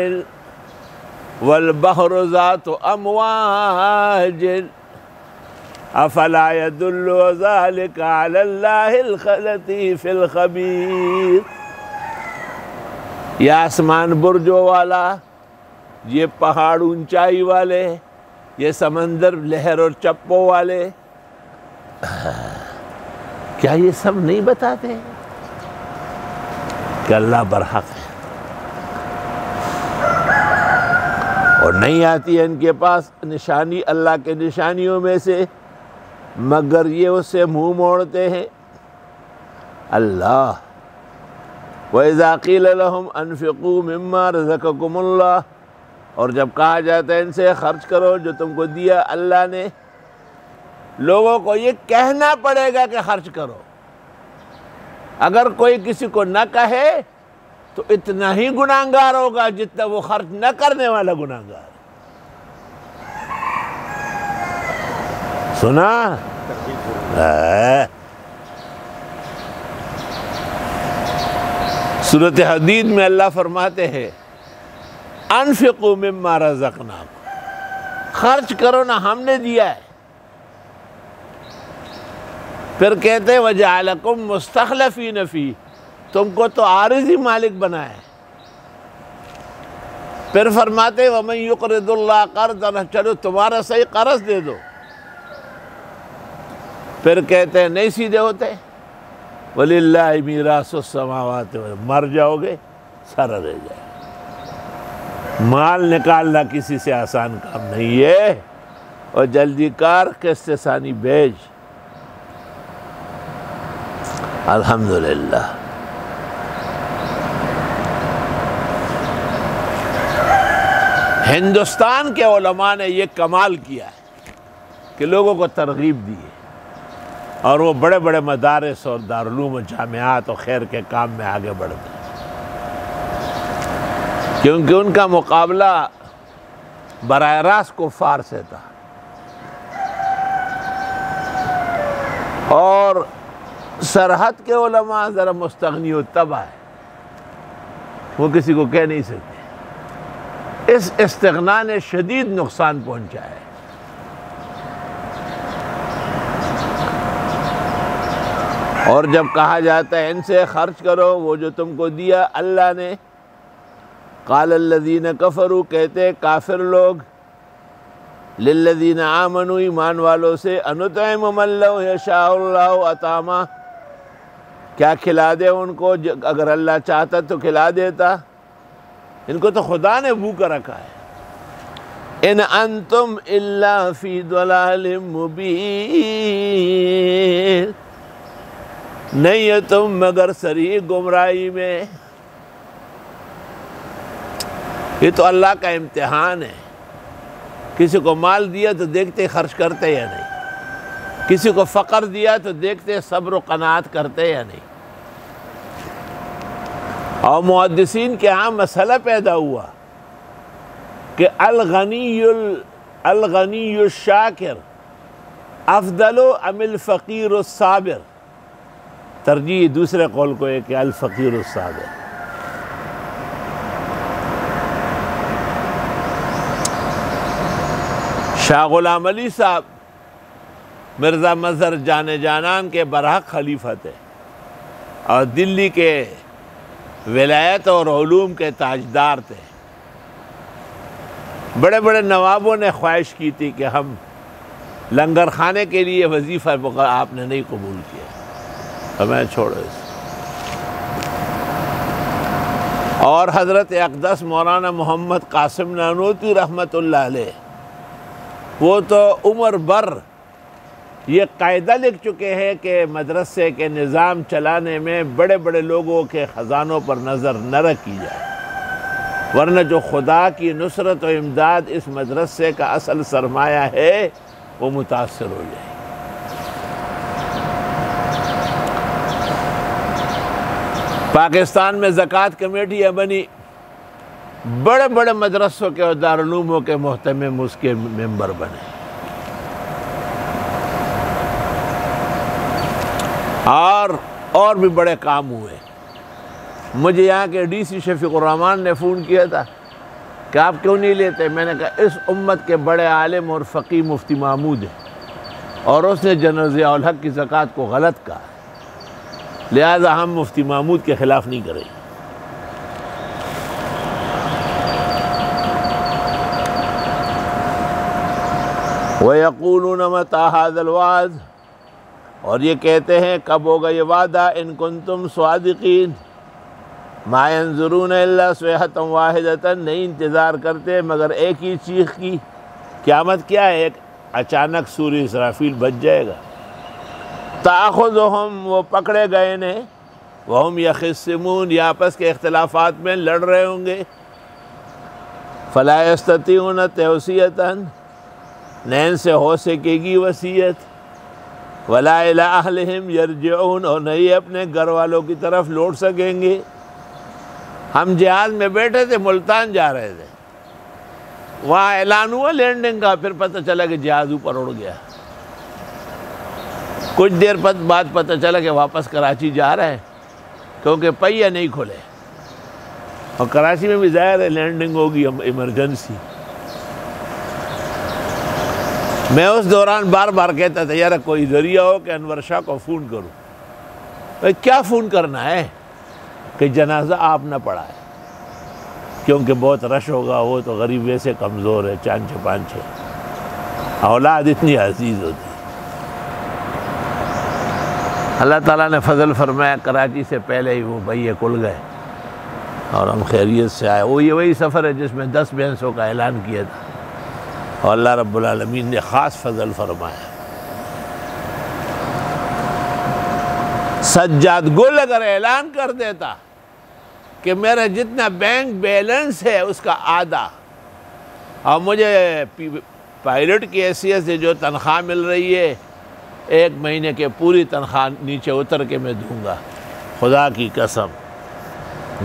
وَالْبَحْرُ ذَاتُ أَمْوَاجٍ أَفَلَا يَدُلُّ ذَلِكَ عَلَى اللَّهِ الْلَطِيفِ الْخَبِيرِ۔ یہ آسمان برجوں والا، یہ پہاڑ اونچائی والے، یہ سمندر لہر اور چپوں والے، کیا یہ سب نہیں بتاتے کہ اللہ برحق ہے؟ اور نہیں آتی ہے ان کے پاس نشانی اللہ کے نشانیوں میں سے، مگر یہ اس سے منہ موڑتے ہیں۔ اللہ وَإِذَا قِيلَ لَهُمْ أَنفِقُوا مِمَّا رَزَقَكُمُ اللَّهُ، اور جب کہا جاتا ہے ان سے خرچ کرو جو تم کو دیا اللہ نے، لوگوں کو یہ کہنا پڑے گا کہ خرچ کرو۔ اگر کوئی کسی کو نہ کہے تو اتنا ہی گناہگار ہوگا جتنا وہ خرچ نہ کرنے والا گناہگار۔ سنا؟ سورۃ حدید میں اللہ فرماتے ہیں انفقوا مما رزقناکم، خرچ کرو نا ہم نے دیا ہے۔ پھر کہتے ہیں وَجَعَلَكُمْ مُسْتَخْلَفِينَ فِيهِ، تم کو تو عارضی مالک بنا ہے۔ پھر فرماتے وَمَنْ يُقْرِضُ اللَّهَ قَرْضًا، چلو تمہارا صحیح قرض دے دو۔ پھر کہتے ہیں نہیں سیدھے ہوتے وَلِلَّهِ مِيرَاثُ السَّمَاوَاتِ وَالْأَرْضِ، مر جاؤ گے سارا رہ جائے۔ مال نکالنا کسی سے آسان کام نہیں ہے، اور جلدی کار قسط ثانی بیچ۔ الحمدللہ۔ ہندوستان کے علماء نے یہ کمال کیا ہے کہ لوگوں کو ترغیب دی ہے، اور وہ بڑے بڑے مدارس اور دارالعلوم و جامعات اور خیر کے کام میں آگے بڑھتے ہیں، کیونکہ ان کا مقابلہ براہ راست کفار سے تھا، اور سرحد کے علماء ذرا مستغنی و تبع ہے، وہ کسی کو کہہ نہیں سکتے۔ اس استغنا نے شدید نقصان پہنچا ہے۔ اور جب کہا جاتا ہے ان سے خرچ کرو وہ جو تم کو دیا اللہ نے، قال الذین کفروا، کہتے کافر لوگ، للذین آمنوا ایمان والوں سے انطعم من لو یشاء اللہ اطعمہ کیا کھلا دے ان کو اگر اللہ چاہتا تو کھلا دیتا، ان کو تو خدا نے بھوکا رکھا ہے۔ ان انتم الا فی ضلال مبین نہیں ہے تم مگر صریح گمراہی میں۔ یہ تو اللہ کا امتحان ہے، کسی کو مال دیا تو دیکھتے خرچ کرتے یا نہیں، کسی کو فقر دیا تو دیکھتے صبر و قناعت کرتے یا نہیں۔ اور محدثین کے ہاں مسئلہ پیدا ہوا کہ الغنی الشاکر افضل ام الفقیر الصابر، ترجیح دوسرے قول کو ہے کہ الفقیر الصابر۔ شاہ غلام علی صاحب مرزا مظہر جان جانان کے برحق خلیفہ تھے اور دلی کے ولایت اور علوم کے تاجدار تھے۔ بڑے بڑے نوابوں نے خواہش کی تھی کہ ہم لنگر خانے کے لیے وظیفہ آپ نے نہیں قبول کیا، ہمیں چھوڑو اس۔ اور حضرت اقدس مولانا محمد قاسم نانوتوی رحمۃ اللہ علیہ وہ تو عمر بر یہ قاعدہ لکھ چکے ہیں کہ مدرسے کے نظام چلانے میں بڑے بڑے لوگوں کے خزانوں پر نظر نہ رکھی جائے، ورنہ جو خدا کی نصرت و امداد اس مدرسے کا اصل سرمایہ ہے وہ متاثر ہو جائے۔ پاکستان میں زکوٰۃ کمیٹیاں بنی، بڑے بڑے مدرسوں کے اور دارالعلوموں کے محتمم اس کے ممبر بنے، اور بھی بڑے کام ہوئے۔ مجھے یہاں کے ڈی سی شفیق الرحمان نے فون کیا تھا کہ آپ کیوں نہیں لیتے؟ میں نے کہا اس امت کے بڑے عالم اور فقیہ مفتی محمود ہیں اور اس نے جنرل ضیاء الحق کی زکوٰۃ کو غلط کہا، لہذا ہم مفتی محمود کے خلاف نہیں کریں۔ وَيَقُولُونَ مَتَىٰ هَٰذَا الْوَعْدُ اور یہ کہتے ہیں کب ہوگا یہ وعدہ، ان کنتم صادقین مَا يَنظُرُونَ إِلَّا صَيْحَةً وَاحِدَةً نہیں انتظار کرتے مگر ایک ہی چیخ کی۔ قیامت کیا ہے؟ ایک اچانک سور اسرافیل بج جائے گا۔ تَأْخُذُهُمْ وہ پکڑے گئے نے، وَهُمْ يَخِصِّمُونَ یہ آپس کے اختلافات میں لڑ رہے ہوں گے۔ فَلَا يَسْتَطِيعُونَ تَوْصِيَةً نہ ان سے ہو سکے گی وصیت، وَلَا إِلَىٰ أَهْلِهِمْ يَرْجِعُونَ اور نہیں اپنے گھر والوں کی طرف لوٹ سکیں گے۔ ہم جہاز میں بیٹھے تھے، ملتان جا رہے تھے، وہاں اعلان ہوا لینڈنگ کا، پھر پتہ چلا کہ جہاز اوپر اڑ گیا۔ کچھ دیر بعد پتہ چلا کہ واپس کراچی جا رہے ہیں کیونکہ پہیے نہیں کھلے، اور کراچی میں بھی ظاہر ہے لینڈنگ ہوگی ایمرجنسی۔ میں اس دوران بار بار کہتا تھا یار کوئی ذریعہ ہو کہ انور شاہ کو فون کروں۔ کیا فون کرنا ہے کہ جنازہ آپ نہ پڑھائے، کیونکہ بہت رش ہوگا، وہ تو غریب ویسے کمزور ہے، چانچے پانچے، اولاد اتنی عزیز ہوتی۔ اللہ تعالیٰ نے فضل فرمایا کراچی سے پہلے ہی وہ بھئیے کھل گئے اور ہم خیریت سے آئے۔ وہ یہ وہی سفر ہے جس میں 10 بینسوں کا اعلان کیا تھا، اور اللہ رب العالمین نے خاص فضل فرمایا۔ سجاد گل اگر اعلان کر دیتا کہ میرا جتنا بینک بیلنس ہے اس کا آدھا، اور مجھے پائلٹ کی حیثیت سے جو تنخواہ مل رہی ہے 1 مہینے کے پوری تنخواہ نیچے اتر کے میں دوں گا، خدا کی قسم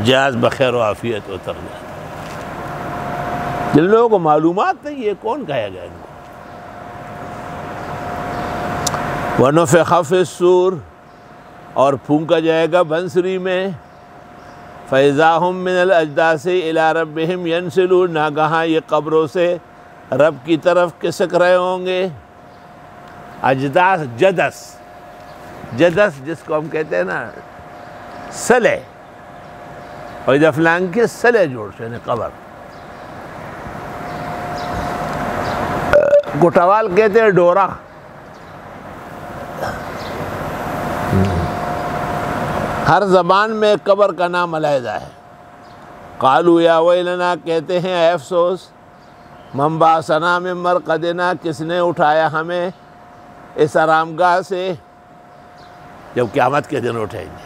جہاز بخیر و عافیت اتر جاتا۔ جن لوگوں کو معلومات نہیں ہے کون کہے گا ان کو؟ وَنُفِخَ فِي الصُّورِ اور پھونکا جائے گا بنسری میں، فَإِذَا هُم مِّنَ الْأَجْدَاثِ إِلَىٰ رَبِّهِمْ يَنْسِلُونَ ناگہاں یہ قبروں سے رب کی طرف کسک رہے ہوں گے۔ اجداث جدس جس کو ہم کہتے ہیں نا سلے، اور اذا فلان کے سلے جوڑ سے قبر کوٹوال کہتے ہیں ڈورا. ہر زبان میں قبر کا نام علیحدہ ہے. قالوا یا ویلنا کہتے ہیں اے افسوس، من بعثنا من مرقدنا کس نے اٹھایا ہمیں اس آرامگاہ سے جب قیامت کے دن اٹھیں گے.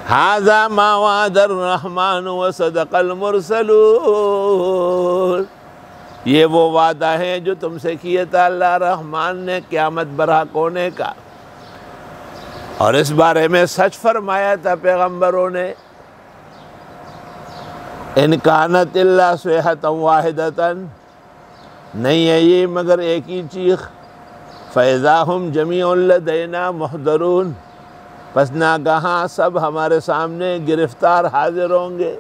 ھذا ما وعد الرحمن وصدق المرسلون، یہ وہ وعدہ ہے جو تم سے کیا تھا اللہ رحمان نے قیامت برحق ہونے کا، اور اس بارے میں سچ فرمایا تھا پیغمبروں نے. ان کانت الا صیحۃ واحدۃ، نہیں ہے یہ مگر ایک ہی چیخ. فاذا ہم جمیع لدینا محضرون، پس ناگہاں سب ہمارے سامنے گرفتار حاضر ہوں گے.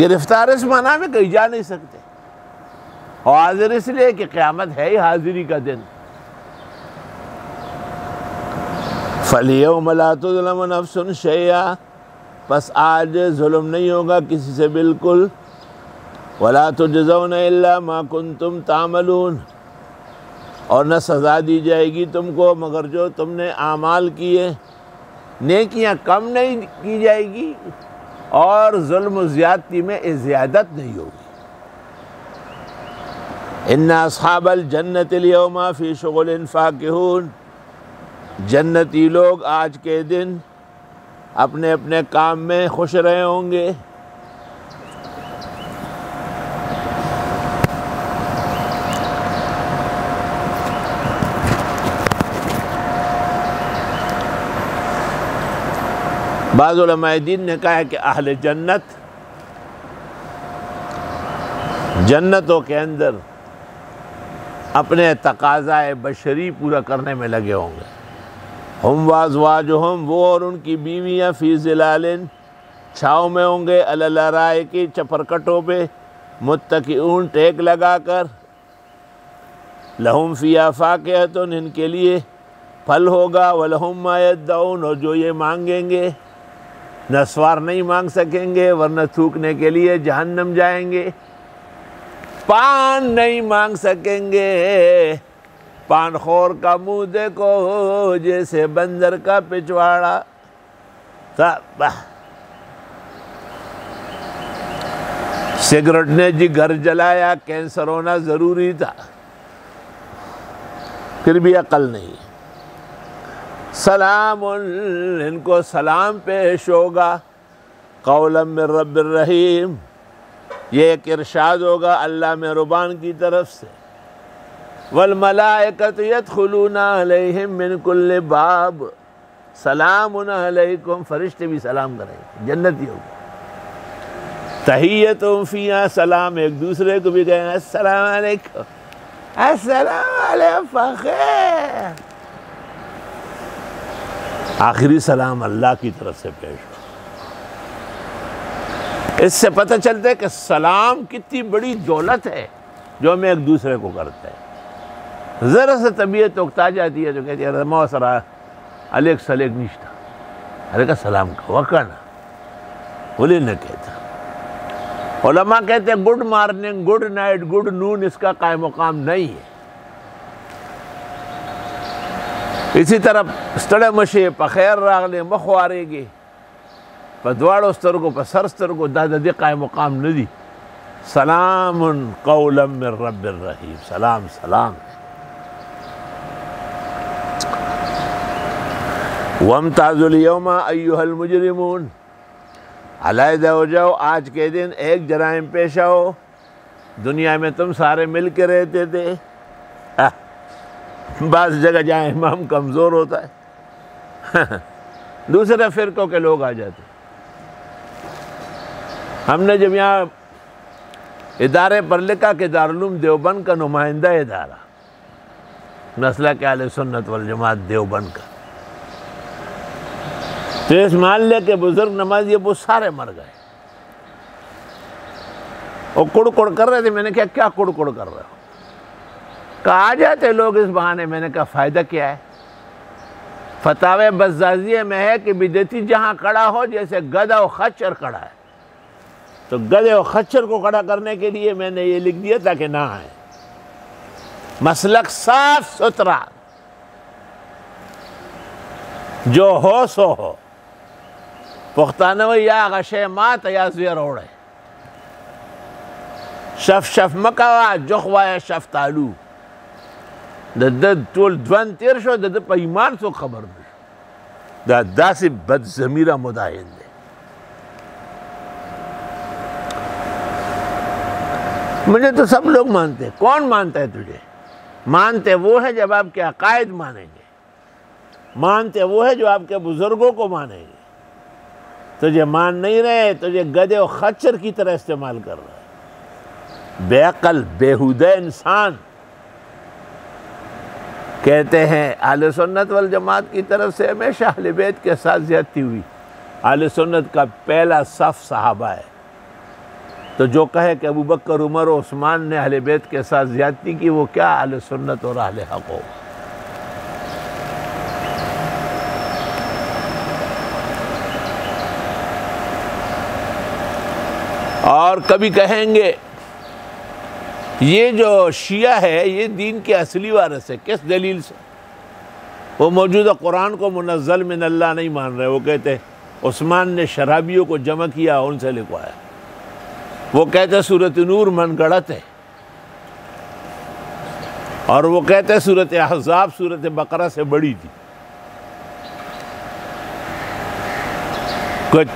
گرفتار اس معنی میں کہیں جا نہیں سکتے، اور حاضر اس لیے کہ قیامت ہے ہی حاضری کا دن. فَالْيَوْمَ لَا تُظْلَمُ نَفْسٌ شَيْئًا، پس آج ظلم نہیں ہوگا کسی سے بالکل. وَلَا تُجْزَوْنَ إِلَّا مَا كُنْتُمْ تَعْمَلُونَ، اور نہ سزا دی جائے گی تم کو مگر جو تم نے اعمال کیے. نیکیاں کم نہیں کی جائے گی اور ظلم و زیادتی میں زیادت نہیں ہوگی. ان اصحاب الجنت اليوم فی شغل فاکہون، جنتی لوگ آج کے دن اپنے اپنے کام میں خوش رہے ہوں گے. بعض علماء دین نے کہا ہے کہ اہل جنت جنتوں کے اندر اپنے تقاضائے بشری پورا کرنے میں لگے ہوں گے. ہم وازواجہم، وہ اور ان کی بیویاں، فی ظلال، چھاؤں میں ہوں گے، علی الارائک، چپرکٹوں پہ، متکئون، ٹیک لگا کر. لہم فیہا فاکہۃ، ان کے لیے پھل ہوگا، ولہم ما یدعون، اور جو یہ مانگیں گے. نسوار نہیں مانگ سکیں گے ورنہ تھوکنے کے لیے جہنم جائیں گے. پان نہیں مانگ سکیں گے، پان خور کا منہ دیکھو جیسے بندر کا پچھواڑا. سگریٹ نے جی گھر جلایا، کینسر ہونا ضروری تھا، پھر بھی عقل نہیں. سلام، ان کو سلام پیش ہوگا. قولا من رب الرحیم، یہ ایک ارشاد ہوگا اللہ مہربان کی طرف سے. والملائکۃ یدخلون علیہم من کل باب سلام علیکم، فرشتے بھی سلام کریں گے، جنتی ہوگا. تحیتہم فیہا سلام، ایک دوسرے کو بھی کہیں گے السلام علیکم، السلام علیکم فخیر. آخری سلام اللہ کی طرف سے پیش ہو. اس سے پتہ چلتا ہے کہ سلام کتنی بڑی دولت ہے جو ہم ایک دوسرے کو کرتے ہیں. ذرا سے طبیعت اکتا جاتی ہے جو کہتی ہے موسرا علیک سلیک نشتا، ارے کا سلام کا وکانا بولی نہ کہتا. علماء کہتے ہیں good morning, good night, good noon اس کا قائم مقام نہیں ہے. اسی طرح ستڑے مشے پخیر راغلے مخوارے گے پدواڑو سترگو پسر سترگو دا دی قائم مقام ندی. سلام قولا من رب الرحیم، سلام سلام. وامتازوا اليوم ایھا المجرمون، علیحدہ ہو جاؤ آج کے دن، ایک جرائم پیشہ ہو. دنیا میں تم سارے مل کے رہتے تھے. بعض جگہ جہاں امام کمزور ہوتا ہے دوسرے فرقوں کے لوگ آ جاتے. ہم نے جب یہاں ادارے پر لکھا کہ دارالعلوم دیوبند کا نمائندہ ادارہ، مسلک اہل سنت والجماعت دیوبند کا، تو اس محلے کے بزرگ نمازی ابو سارے مر گئے. وہ کڑ کڑ کر رہے تھے. میں نے کہا کیا کڑ کڑ کر رہے ہو؟ کہا آ جاتے لوگ اس بہانے. میں نے کہا فائدہ کیا ہے؟ فتاوی بزازیہ میں ہے کہ بدعتی جہاں کھڑا ہو جیسے گدھا و خچر کھڑا ہے، تو گدھے و خچر کو کھڑا کرنے کے لیے میں نے یہ لکھ دیا تاکہ نہ آئے. مسلک صاف ستھرا، جو ہو سو ہو، پختانہ یا غشے مات یا زیر اوڑے، شف شف مکوا جخوای شفتالو، د ټول ځوان تیر شو، د په ایمان څوک خبر نه شو. دا داسې بد ضمیره مداهن دی. مجھے تو سب لوگ مانتے ہیں. کون مانتا ہے تجھے؟ مانتے وہ ہے جب آپ کے عقائد مانیں گے، مانتے وہ ہے جو آپ کے بزرگوں کو مانیں گے. تجھے مان نہیں رہے، تجھے گدھے و خچر کی طرح استعمال کر رہا ہے. بے عقل بیہودہ انسان. کہتے ہیں اہل سنت والجماعت کی طرف سے ہمیشہ اہل بیت کے ساتھ زیادتی ہوئی. اہل سنت کا پہلا صف صحابہ ہے. تو جو کہے کہ ابو بکر، عمر و عثمان نے اہل بیت کے ساتھ زیادتی کی، وہ کیا اہل سنت اور اہل حق ہو. اور کبھی کہیں گے یہ جو شیعہ ہے یہ دین کے اصلی وارث ہے. کس دلیل سے؟ وہ موجودہ قرآن کو منزل من اللہ نہیں مان رہے. وہ کہتے عثمان نے شرابیوں کو جمع کیا، ان سے لکھوایا. وہ کہتے سورۃ نور من گڑت ہے، اور وہ کہتے سورۃ احزاب سورۃ بقرہ سے بڑی تھی. کچھ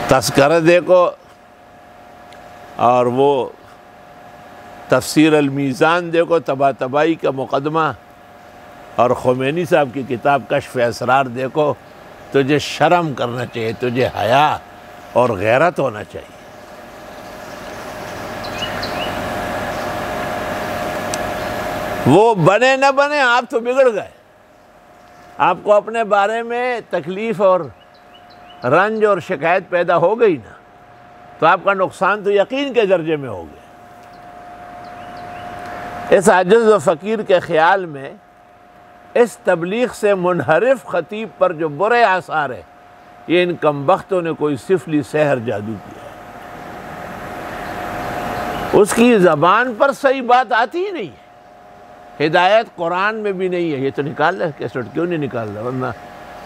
تذکرہ دیکھو اور وہ تفسیر المیزان دیکھو، تباہ تباہی کا مقدمہ، اور خمینی صاحب کی کتاب کشف اسرار دیکھو. تجھے شرم کرنا چاہیے، تجھے حیا اور غیرت ہونا چاہیے. وہ بنے نہ بنے، آپ تو بگڑ گئے. آپ کو اپنے بارے میں تکلیف اور رنج اور شکایت پیدا ہو گئی نا، تو آپ کا نقصان تو یقین کے درجے میں ہو گیا. اس عاجز و فقیر کے خیال میں اس تبلیغ سے منحرف خطیب پر جو برے آثار ہے، یہ ان کمبختوں نے کوئی سفلی سحر جادو کیا ہے. اس کی زبان پر صحیح بات آتی ہی نہیں ہے. ہدایت قرآن میں بھی نہیں ہے. یہ تو نکال لے کیسٹ، کیوں نہیں نکال رہا؟ ورنہ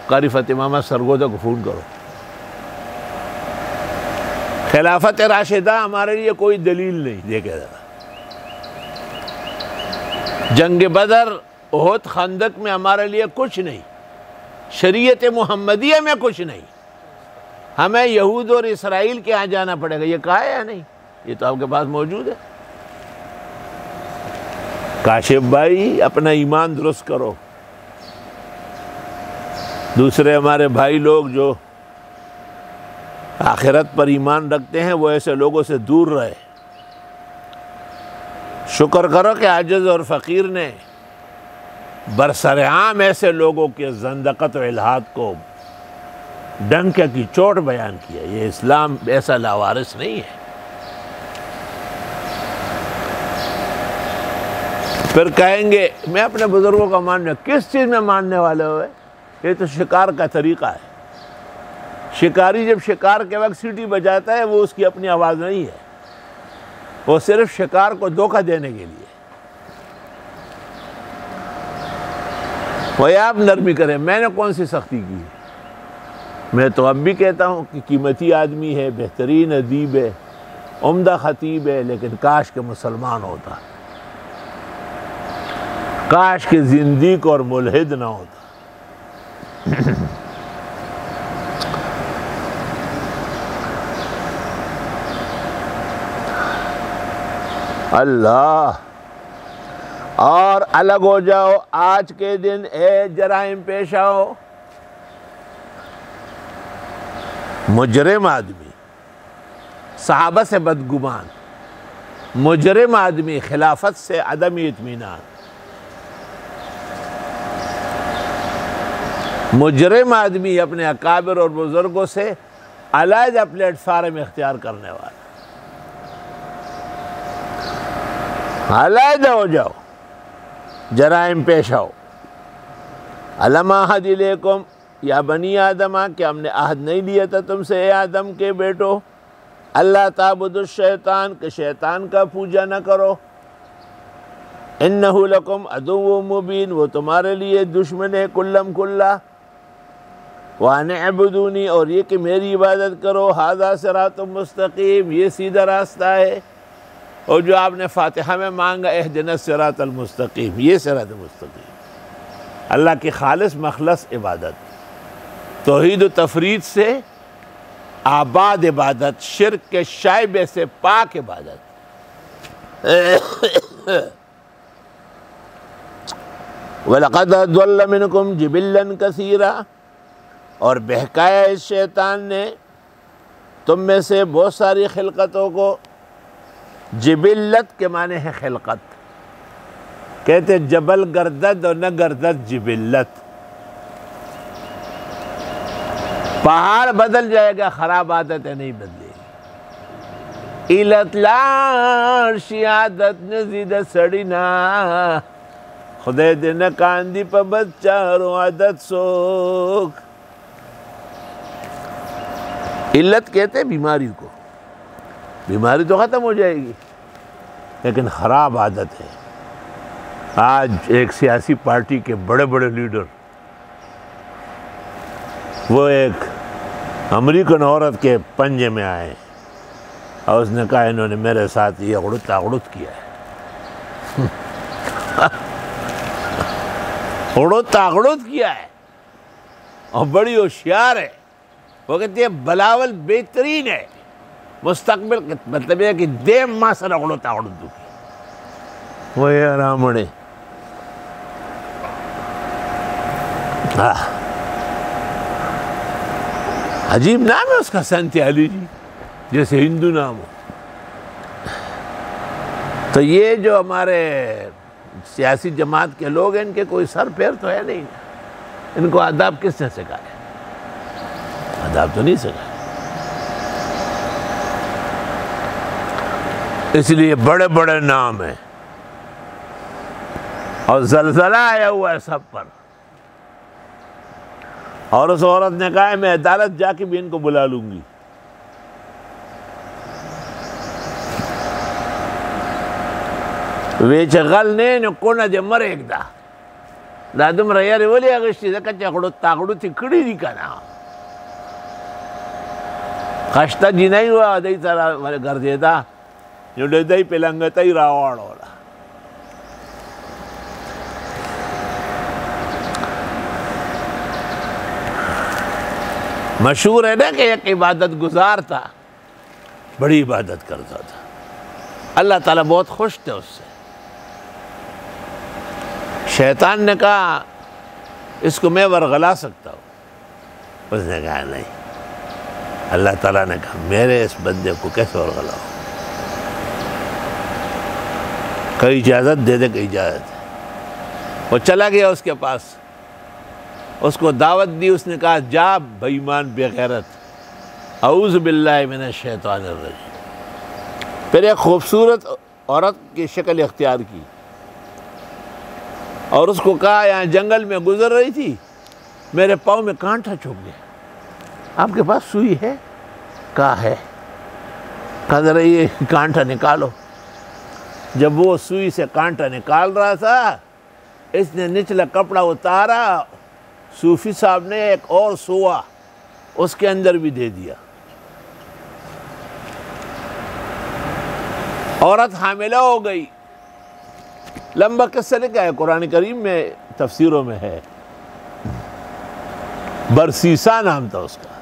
قاری فتح ماما سرگودا کو فون کرو. خلافت راشدہ ہمارے لیے کوئی دلیل نہیں. دیکھے ذرا، جنگ بدر، احد، خندق میں ہمارے لیے کچھ نہیں. شریعت محمدیہ میں کچھ نہیں. ہمیں یہود اور اسرائیل کے ہاں جانا پڑے گا. یہ کہا ہے یا نہیں؟ یہ تو آپ کے پاس موجود ہے. کاشف بھائی اپنا ایمان درست کرو. دوسرے ہمارے بھائی لوگ جو آخرت پر ایمان رکھتے ہیں، وہ ایسے لوگوں سے دور رہے. شکر کرو کہ عاجز اور فقیر نے برسرعام ایسے لوگوں کے زندقت و الحاد کو ڈنکے کی چوٹ بیان کیا. یہ اسلام ایسا لاوارث نہیں ہے. پھر کہیں گے میں اپنے بزرگوں کا ماننے. کس چیز میں ماننے والے ہوئے؟ یہ تو شکار کا طریقہ ہے. شکاری جب شکار کے وقت سیٹی بجاتا ہے، وہ اس کی اپنی آواز نہیں ہے، وہ صرف شکار کو دھوکہ دینے کے لیے. وہ آپ نرمی کریں. میں نے کون سی سختی کی؟ میں تو اب بھی کہتا ہوں کہ قیمتی آدمی ہے، بہترین ادیب ہے، عمدہ خطیب ہے، لیکن کاش کہ مسلمان ہوتا، کاش کہ زندیق اور ملحد نہ ہوتا. اللہ. اور الگ ہو جاؤ آج کے دن اے جرائم پیش آؤ. مجرم آدمی، صحابہ سے بدگمان، مجرم آدمی، خلافت سے عدم اطمینان، مجرم آدمی اپنے اکابر اور بزرگوں سے علیحدہ پلیٹ فارم اختیار کرنے والا. علیحدہ ہو جاؤ، جرائم پیش آؤ. الم اعہد الیکم یا بنی آدم، کہ ہم نے عہد نہیں لیا تھا تم سے اے آدم کے بیٹو، اللہ تعبدوا الشیطان، کہ شیطان کا پوجا نہ کرو. انہ لکم عدو مبین، وہ تمہارے لیے دشمن ہے کلم کلا، وَأَنِ اعْبُدُونِي، اور یہ کہ میری عبادت کرو، ھذا صراط مستقیم، یہ سیدھا راستہ ہے۔ اور جو آپ نے فاتحہ میں مانگا اہدنا الصراط المستقیم، یہ صراط مستقیم، اللہ کی خالص مخلص عبادت، توحید و تفرید سے آباد عبادت، شرک کے شائبے سے پاک عبادت۔ وَلَقَدْ أَضَلَّ مِنْكُمْ جِبِلًّا كَثِيرًا، اور بہکایا اس شیطان نے تم میں سے بہت ساری خلقتوں کو۔ جبلت کے معنی ہے خلقت، کہتے جبل گردد اور نہ گردد جبلت، پہاڑ بدل جائے گا، خراب عادتیں نہیں بدلے گی۔ ایلت لار شیادت نزید سڑینا، خدای دے نہ کاندی پا بچاروں عادت سوک۔ علت کہتے ہیں بیماری کو، بیماری تو ختم ہو جائے گی لیکن خراب عادت ہے۔ آج ایک سیاسی پارٹی کے بڑے بڑے لیڈر، وہ ایک امریکن عورت کے پنجے میں آئے اور اس نے کہا انہوں نے میرے ساتھ یہ اغڑت اغڑت کیا ہے، اغڑت اغڑت کیا ہے، اور بڑی ہوشیار ہے۔ وہ کہتی ہے بلاول بہترین ہے، مستقبل مطلب یہ کہ دیم ماں سر اغڑت اغڑت دو کی، وہ یہ رامڑے۔ عجیب نام ہے اس کا، سنت علی جی، جیسے ہندو نام ہو۔ تو یہ جو ہمارے سیاسی جماعت کے لوگ ہیں، ان کے کوئی سر پیر تو ہے نہیں، ان کو آداب کس نے سکھایا؟ آداب تو نہیں سکھایا۔ اس لیے بڑے بڑے نام ہیں، اور زلزلہ آیا ہوا ہے سب پر۔ اور اس عورت نے کہا میں عدالت جا کے بھی ان کو بلا لوں گی۔ ویچ غل نین کونه دې مرېږده، دا دومره یارې ولې اخیستې؟ ځکه چې اغړوت تاغړوت یې کړي دي که نه، خشته جینۍ وه، دی سره ګرځېده، نو دی پې لنګتۍ راواړوله۔ مشہور ہے نا کہ ایک عبادت گزار تھا، بڑی عبادت کرتا تھا، اللہ تعالیٰ بہت خوش تھے اس سے۔ شیطان نے کہا اس کو میں ورغلا سکتا ہوں، اس نے کہا نہیں۔ اللہ تعالیٰ نے کہا میرے اس بندے کو کیسے ورغلا ہو، کئی اجازت دے دے، کئی اجازت ہے۔ وہ چلا گیا اس کے پاس، اس کو دعوت دی، اس نے کہا جا بے ایمان بے غیرت، اعوذ باللہ من الشیطان الرجیم۔ پھر ایک خوبصورت عورت کی شکل اختیار کی اور اس کو کہا یہاں جنگل میں گزر رہی تھی، میرے پاؤں میں کانٹا چبھ گیا، آپ کے پاس سوئی ہے؟ کہا ہے۔ کہا ذرا یہ کانٹا نکالو۔ جب وہ سوئی سے کانٹا نکال رہا تھا، اس نے نچلا کپڑا اتارا، صوفی صاحب نے ایک اور سوا اس کے اندر بھی دے دیا، عورت حاملہ ہو گئی۔ لمبا قصہ لکھا ہے قرآن کریم میں، تفسیروں میں ہے، برسیسا نام تھا اس کا۔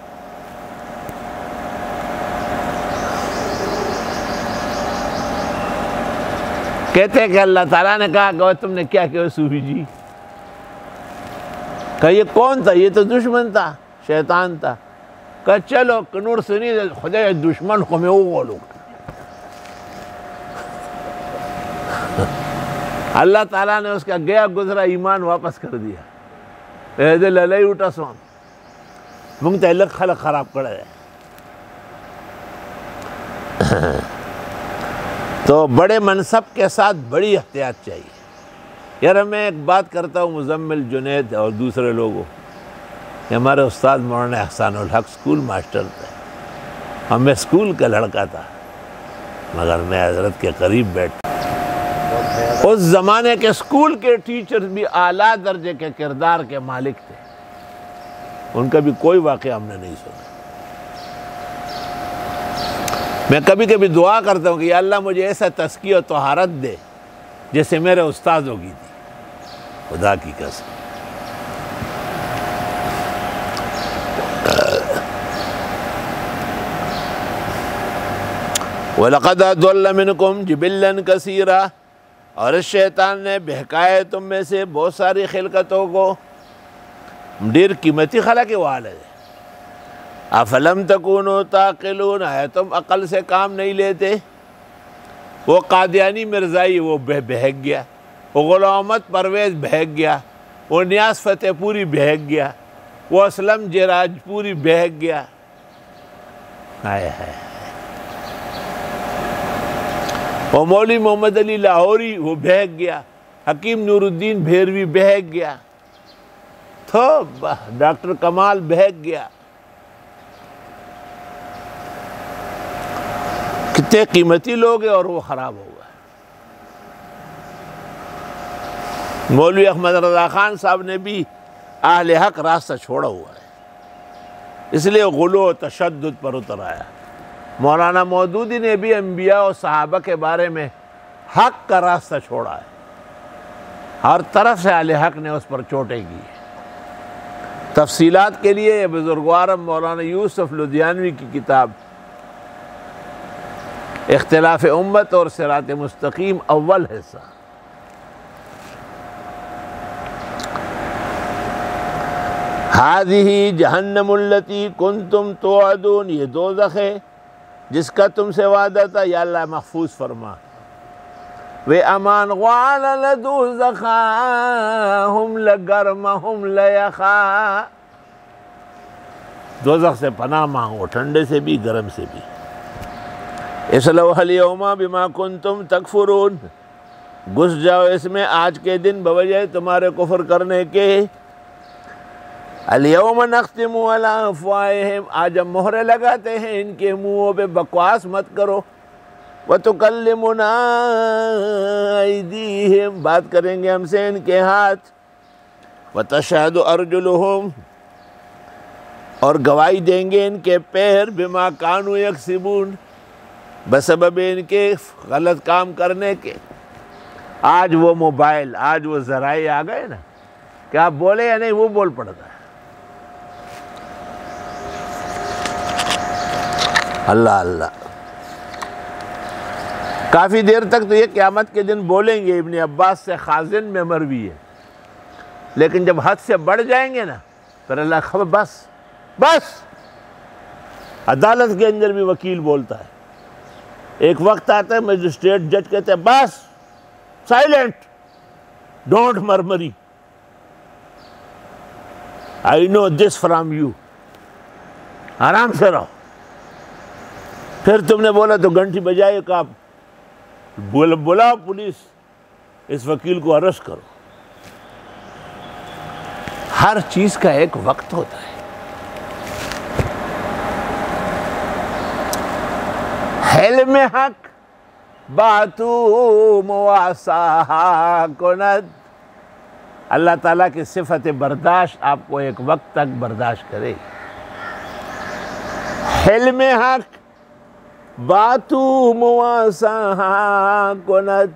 کہتے ہیں کہ اللہ تعالیٰ نے کہا کہ تم نے کیا کیا صوفی جی؟ کہا یہ کون تھا؟ یہ تو دشمن تھا، شیطان تھا۔ کہا چلو کنور سنی خدا دشمن کو میں وہ بولوں۔ اللہ تعالیٰ نے اس کا گیا گزرا ایمان واپس کر دیا۔ ایدے للائی اٹھا سون منگتا ہے لگ خلق خراب کر ہے۔ تو بڑے منصب کے ساتھ بڑی احتیاط چاہیے۔ یار میں ایک بات کرتا ہوں مزمل جنید اور دوسرے لوگوں، کہ ہمارے استاد مولانا احسان الحق اسکول ماسٹر تھے، اور میں اسکول کا لڑکا تھا، مگر میں حضرت کے قریب بیٹھا، اس زمانے کے اسکول کے ٹیچر بھی اعلیٰ درجے کے کردار کے مالک تھے، ان کا بھی کوئی واقعہ ہم نے نہیں سنا۔ میں کبھی کبھی دعا کرتا ہوں کہ یا اللہ مجھے ایسا تزکیہ و طہارت دے جیسے میرے استاذوں کی تھی، خدا کی قسم۔ وَلَقَدْ أَضَلَّ مِنْكُمْ جِبِلًّا كَثِيرًا، اور اس شیطان نے بہکایا تم میں سے بہت ساری خلقتوں کو، ڈیر قیمتی خلق والے ہیں۔ افلم تکونوا تعقلون، ہے تم عقل سے کام نہیں لیتے؟ وہ قادیانی مرزائی وہ بہک گیا، وہ غلام احمد پرویز بہک گیا، وہ نیاز فتح پوری بہک گیا، وہ اسلم جراج پوری بہک گیا۔ ہائے ہائے، وہ مولوی محمد علی لاہوری وہ بہک گیا، حکیم نور الدین بھیروی بہک گیا، ڈاکٹر کمال بہک گیا۔ کتنے قیمتی لوگ ہیں اور وہ خراب ہو گئے۔ مولوی احمد رضا خان صاحب نے بھی اہل حق راستہ چھوڑا ہوا ہے، اس لیے غلو و تشدد پر اتر آیا۔ مولانا مودودی نے بھی انبیاء و صحابہ کے بارے میں حق کا راستہ چھوڑا ہے، ہر طرف سے اہل حق نے اس پر چوٹیں کی۔ تفصیلات کے لیے یہ بزرگوار مولانا یوسف لدھیانوی کی کتاب اختلاف امت اور صراط مستقیم اول حصہ۔ ہذہ جہنم التی کنتم توعدون، یہ دوزخ ہے جس کا تم سے وعدہ تھا، یا اللہ محفوظ فرما۔ وَأَمَانْ غَوَالَ لَدُوزَخَا هُمْ لَگَرْمَهُمْ لَيَخَا، دوزخ سے پناہ مانگو، ٹھنڈے سے بھی گرم سے بھی۔ اصلوها اليوم بما کنتم تکفرون، گھس جاؤ اس میں آج کے دن بوجہ تمہارے کفر کرنے کے۔ اليوم نختم علی افواہہم، آج ہم مہرے لگاتے ہیں ان کے منہوں پہ، بکواس مت کرو۔ وتکلمنا ایدیہم، بات کریں گے ہم سے ان کے ہاتھ۔ وتشہد ارجلہم، اور گواہی دیں گے ان کے پیر، بما کانوا یکسبون، بسبب ان کے غلط کام کرنے کے۔ آج وہ موبائل، آج وہ ذرائع آ گئے نا کہ آپ بولے یا نہیں وہ بول پڑتا ہے۔ اللہ اللہ، کافی دیر تک تو یہ قیامت کے دن بولیں گے، ابن عباس سے خازن میں مروی ہے، لیکن جب حد سے بڑھ جائیں گے نا پھر اللہ خبر بس۔ عدالت کے اندر بھی وکیل بولتا ہے، ایک وقت آتا ہے مجسٹریٹ جج کہتے ہیں بس silent, don't murmur, I know this from you, آرام سے رہو۔ پھر تم نے بولا تو گھنٹی بجائے کہ آپ بلاؤ پولیس، اس وکیل کو اریسٹ کرو۔ ہر چیز کا ایک وقت ہوتا ہے۔ حلم حق باتو مواساہا کند، اللہ تعالیٰ کی صفت برداشت آپ کو ایک وقت تک برداشت کرے۔ حلم حق باتو مواساہا کند،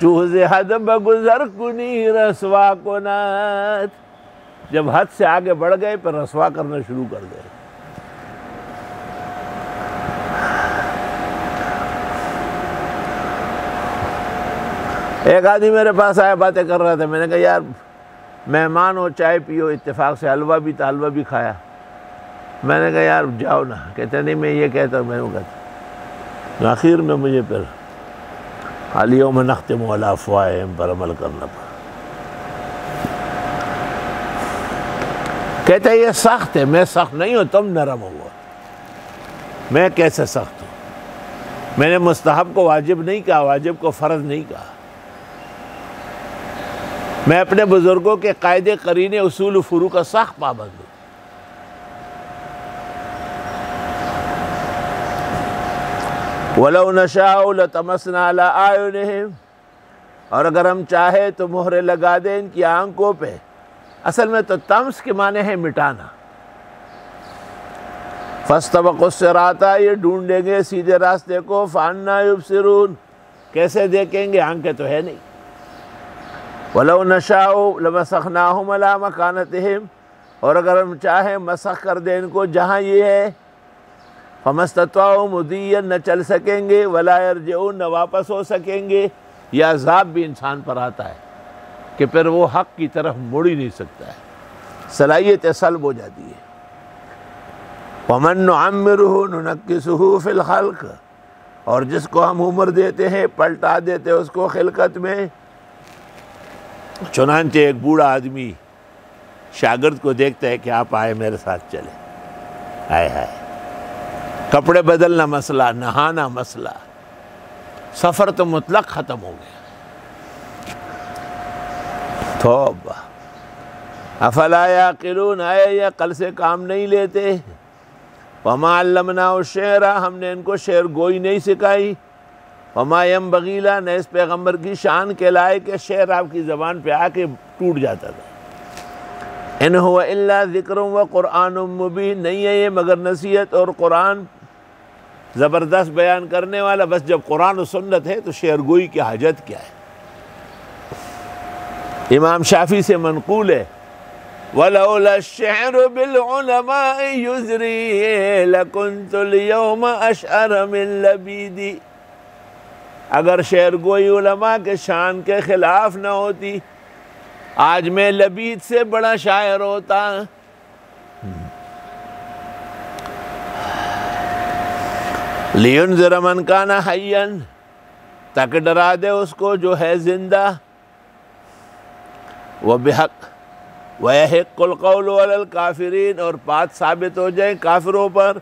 چوز حد بگزر کنی رسوا کند، جب حد سے آگے بڑھ گئے پھر رسوا کرنا شروع کر گئے۔ ایک آدمی میرے پاس آیا، باتیں کر رہا تھا، میں نے کہا یار مہمان ہو، چائے پیو، اتفاق سے حلوہ بھی تھا، حلوہ بھی کھایا۔ میں نے کہا یار جاؤ نا، کہتے نہیں میں یہ کہتا ہوں، میں نے کہتا، آخر میں مجھے پھر الیوم نختم علی افواہہم پر عمل کرنا پڑا۔ کہتا ہے یہ سخت ہے، میں سخت نہیں ہوں، تم نرم ہوا۔ میں کیسے سخت ہوں؟ میں نے مستحب کو واجب نہیں کہا، واجب کو فرض نہیں کہا۔ میں اپنے بزرگوں کے قاعدے قرینے اصول و فروع کا سخت پابند ہوں۔ وَلَوْ نَشَاءُ لَطَمَسْنَا عَلَىٰ أَعْيُنِهِمْ، اور اگر ہم چاہے تو مہرے لگا دیں ان کی آنکھوں پہ۔ اصل میں تو طمس کے معنی ہے مٹانا۔ فَاسْتَبَقُوا الصِّرَاطَ، یہ ڈھونڈیں گے سیدھے راستے کو۔ فَأَنَّىٰ يُبْصِرُونَ، کیسے دیکھیں گے، آنکھیں تو ہے نہیں۔ وَلَوْ نَشَاءُ لَمَسَخْنَاهُمْ عَلَىٰ مَكَانَتِهِمْ، اور اگر ہم چاہیں مسخ کر دیں ان کو جہاں یہ ہے۔ فَمَا اسْتَطَاعُوا مُضِيًّا، نہ چل سکیں گے، وَلَا يَرْجِعُونَ، نہ واپس ہو سکیں گے۔ یہ عذاب بھی انسان پر آتا ہے کہ پھر وہ حق کی طرف مڑ ہی نہیں سکتا ہے، صلاحیت سلب ہو جاتی ہے۔ وَمَن نُعَمِّرْهُ نُنَكِّسُهُ فِي الْخَلْقِ، اور جس کو ہم عمر دیتے ہیں پلٹا دیتے ہیں اس کو خلقت میں۔ چنانچہ ایک بوڑھا آدمی شاگرد کو دیکھتا ہے کہ آپ آئے میرے ساتھ چلے، آئے ہائے، کپڑے بدلنا مسئلہ، نہانا مسئلہ، سفر تو مطلق ختم ہو گیا۔ توبہ، افلا یعقلون، آئے یہ عقل سے کام نہیں لیتے۔ وما علمناه الشعر، ہم نے ان کو شعر گوئی نہیں سکھائی۔ وما ينبغي له، نہ اس پیغمبر کی شان کے لائق کہ شعر آپ کی زبان پہ آ کے ٹوٹ جاتا تھا۔ ان هو الا ذکر و قرآن مبین، نہیں ہے یہ مگر نصیحت اور قرآن زبردست بیان کرنے والا۔ بس جب قرآن و سنت ہے تو شعر گوئی کی حاجت کیا ہے؟ امام شافعی سے منقول ہے، وَلَوْلَا الشِّعْرُ بِالْعُلَمَاءِ يُزْرِي لَكُنْتُ الْيَوْمَ أَشْعَرَ مِنْ لَبِيدِ، اگر شعر گوئی علماء کے شان کے خلاف نہ ہوتی آج میں لبید سے بڑا شاعر ہوتا۔ لِيُنذِرَ مَنْ كَانَ حَيًّا، تاکہ ڈرا دے اس کو جو ہے زندہ۔ وَبِحَقٍّ وَيَحِقُّ الْقَوْلُ عَلَى الْكَافِرِينَ، اور بات ثابت ہو جائے کافروں پر۔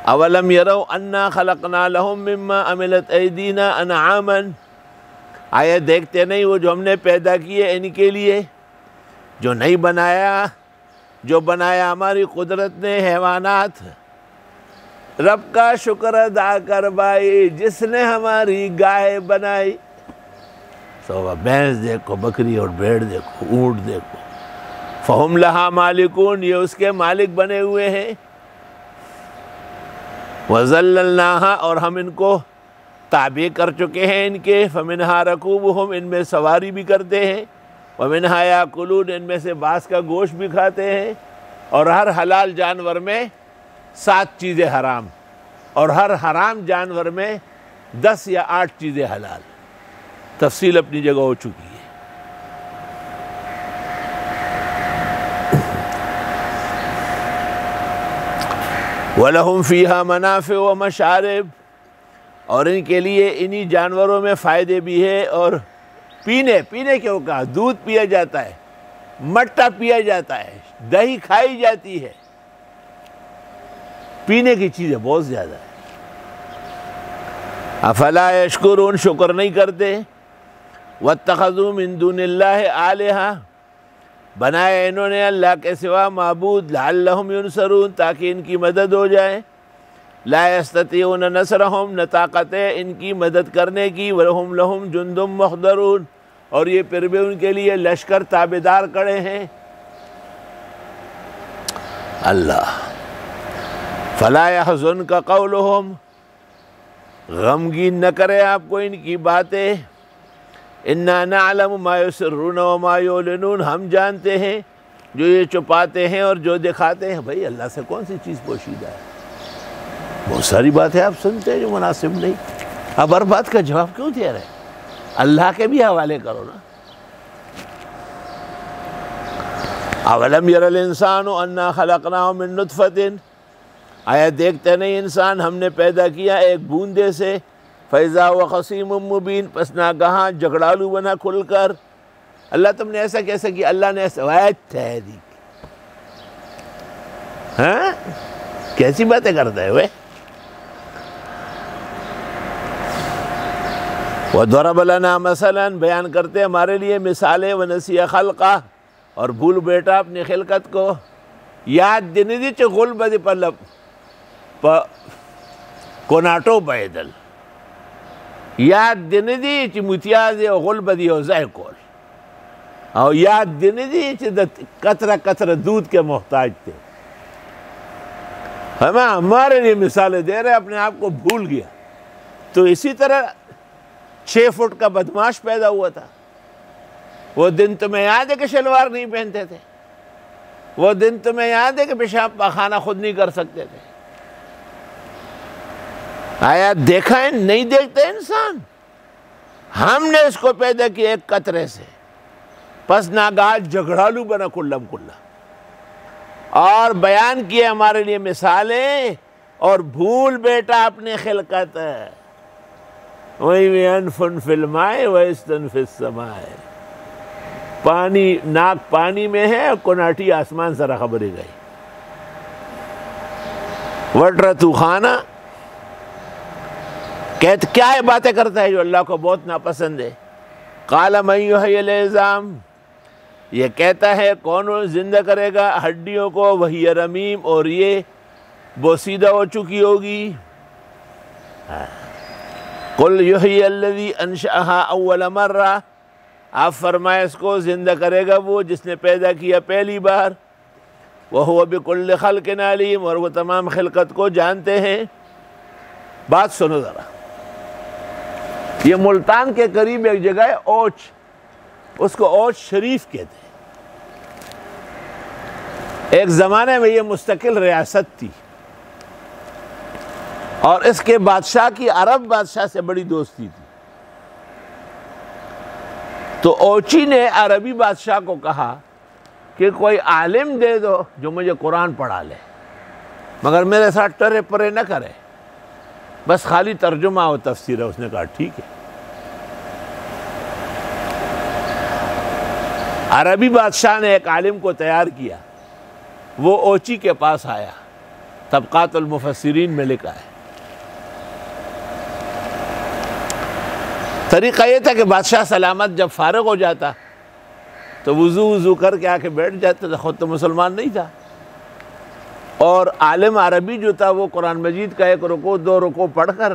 أَوَلَمْ يَرَوْا أَنَّا خَلَقْنَا لَهُم مِّمَّا عَمِلَتْ أَيْدِينَا أَنْعَامًا، آیا دیکھتے نہیں وہ جو ہم نے پیدا کیے ان کے لیے، جو نہیں بنایا، جو بنایا ہماری قدرت نے حیوانات۔ رب کا شکر ادا کر بھائی جس نے ہماری گائے بنائی۔ تو بھینس دیکھو، بکری اور بھیڑ دیکھو، اونٹ دیکھو، فہم لہا مالکون، یہ اس کے مالک بنے ہوئے ہیں۔ وَذَلَّلْنَاهَا، اور ہم ان کو تابع کر چکے ہیں ان کے، فَمِنْهَا رَكُوبُهُمْ، ان میں سواری بھی کرتے ہیں، وَمِنْهَا يَأْكُلُونَ، ان میں سے بعض کا گوشت بھی کھاتے ہیں، اور ہر حلال جانور میں 7 چیزیں حرام، اور ہر حرام جانور میں 10 یا 8 چیزیں حلال۔ تفصیل اپنی جگہ ہو چکی ہے۔ وَلَهُمْ فِيهَا مَنَافِعُ وَمَشَارِبُ، اور ان کے لیے انہی جانوروں میں فائدے بھی ہے، اور پینے کیوں کہا، دودھ پیا جاتا ہے، مٹا پیا جاتا ہے، دہی کھائی جاتی ہے، پینے کی چیزیں بہت زیادہ ہیں۔ افلا یشکرون، شکر نہیں کرتے۔ واتخذوا من دون اللہ آلہہ، بنائے انہوں نے اللہ کے سوا معبود، لعلہم ینصرون، تاکہ ان کی مدد ہو جائے۔ لا یستطیعون نصرہم، نہ طاقت ہے ان کی مدد کرنے کی، وہم لہم جند محضرون، اور یہ پھر بھی ان کے لیے لشکر تابعدار کھڑے ہیں۔ اللہ، فلا یحزنک قولہم، غمگین نہ کرے آپ کو ان کی باتیں۔ انا نعلم ما یسرون وما یعلنون، ہم جانتے ہیں جو یہ چھپاتے ہیں اور جو دکھاتے ہیں۔ بھائی اللہ سے کون سی چیز پوشیدہ ہے؟ بہت ساری باتیں آپ سنتے ہیں جو مناسب نہیں، اب ہر بات کا جواب کیوں دے رہے؟ اللہ کے بھی حوالے کرو نا۔ اولم یر الانسان انا خلقناه من نطفۃ، آیا دیکھتے نہیں انسان ہم نے پیدا کیا ایک بوندے سے، فیضا و خصیم مبین، پس ناگہاں جھگڑالو بنا کھل کر۔ اللہ تم نے ایسا کیسے کیا؟ اللہ نے ایسا، تحریک، ہاں کیسی باتیں کرتا ہے وہ؟ وَضَرَبَ لَنَا مَثَلًا، بیان کرتے ہمارے لیے مثالیں، وَنَسِیَ خَلْقَهُ، اور بھول بیٹا اپنی خلقت کو۔ یاد دینی دی چھ غل بدی پر کناٹو بیدل یاد دندی چې متیاز او غلب دی او ځای کول اور یاد دندی چې د قطره قطره دودھ کے محتاج تھے. ہمارے لیے مثالیں دے رہے اپنے آپ کو بھول گیا. تو اسی طرح 6 فٹ کا بدماش پیدا ہوا تھا. وہ دن تمہیں یاد ہے کہ شلوار نہیں پہنتے تھے؟ وہ دن تمہیں یاد ہے کہ پیشاب پاخانہ خود نہیں کر سکتے تھے؟ آیا دیکھا ہے؟ نہیں دیکھتے انسان. ہم نے اس کو پیدا کیا ایک قطرے سے، پس ناگہاں جھگڑالو بنا کلم کلا، اور بیان کیے ہمارے لیے مثالیں، اور بھول بیٹا اپنے خلقت ہے. وہی میں انفن فی الماء وَإِسْتَن فِي السَّمَاءِ. پانی ناک پانی میں ہے اور کناٹی آسمان سرا خبری گئی. وٹر تو خانہ کہتے کیا ہے باتیں کرتا ہے جو اللہ کو بہت ناپسند ہے. قال من یحیی العظام، یہ کہتا ہے کون زندہ کرے گا ہڈیوں کو، وہی رمیم، اور یہ بوسیدہ ہو چکی ہوگی. قل یحیی الذی انشأها اول مرہ، آپ فرمائے اس کو زندہ کرے گا وہ جس نے پیدا کیا پہلی بار. وَهُوَ بِكُلِّ خَلْقٍ عَلِيمٌ، اور وہ تمام خلقت کو جانتے ہیں. بات سنو ذرا. یہ ملتان کے قریب ایک جگہ ہے اوچ، اس کو اوچ شریف کہتے ہیں. ایک زمانے میں یہ مستقل ریاست تھی، اور اس کے بادشاہ کی عرب بادشاہ سے بڑی دوستی تھی. تو اوچی نے عربی بادشاہ کو کہا کہ کوئی عالم دے دو جو مجھے قرآن پڑھا لے، مگر میرے ساتھ ٹرے پرے نہ کرے، بس خالی ترجمہ و تفسیر ہے. اس نے کہا ٹھیک ہے. عربی بادشاہ نے ایک عالم کو تیار کیا. وہ اوچی کے پاس آیا. طبقات المفسرین میں لکھا ہے. طریقہ یہ تھا کہ بادشاہ سلامت جب فارغ ہو جاتا تو وضو کر کے آ کے بیٹھ جاتا تھا. خود تو مسلمان نہیں تھا. اور عالم عربی جو تھا وہ قرآن مجید کا 1 رکوع 2 رکوع پڑھ کر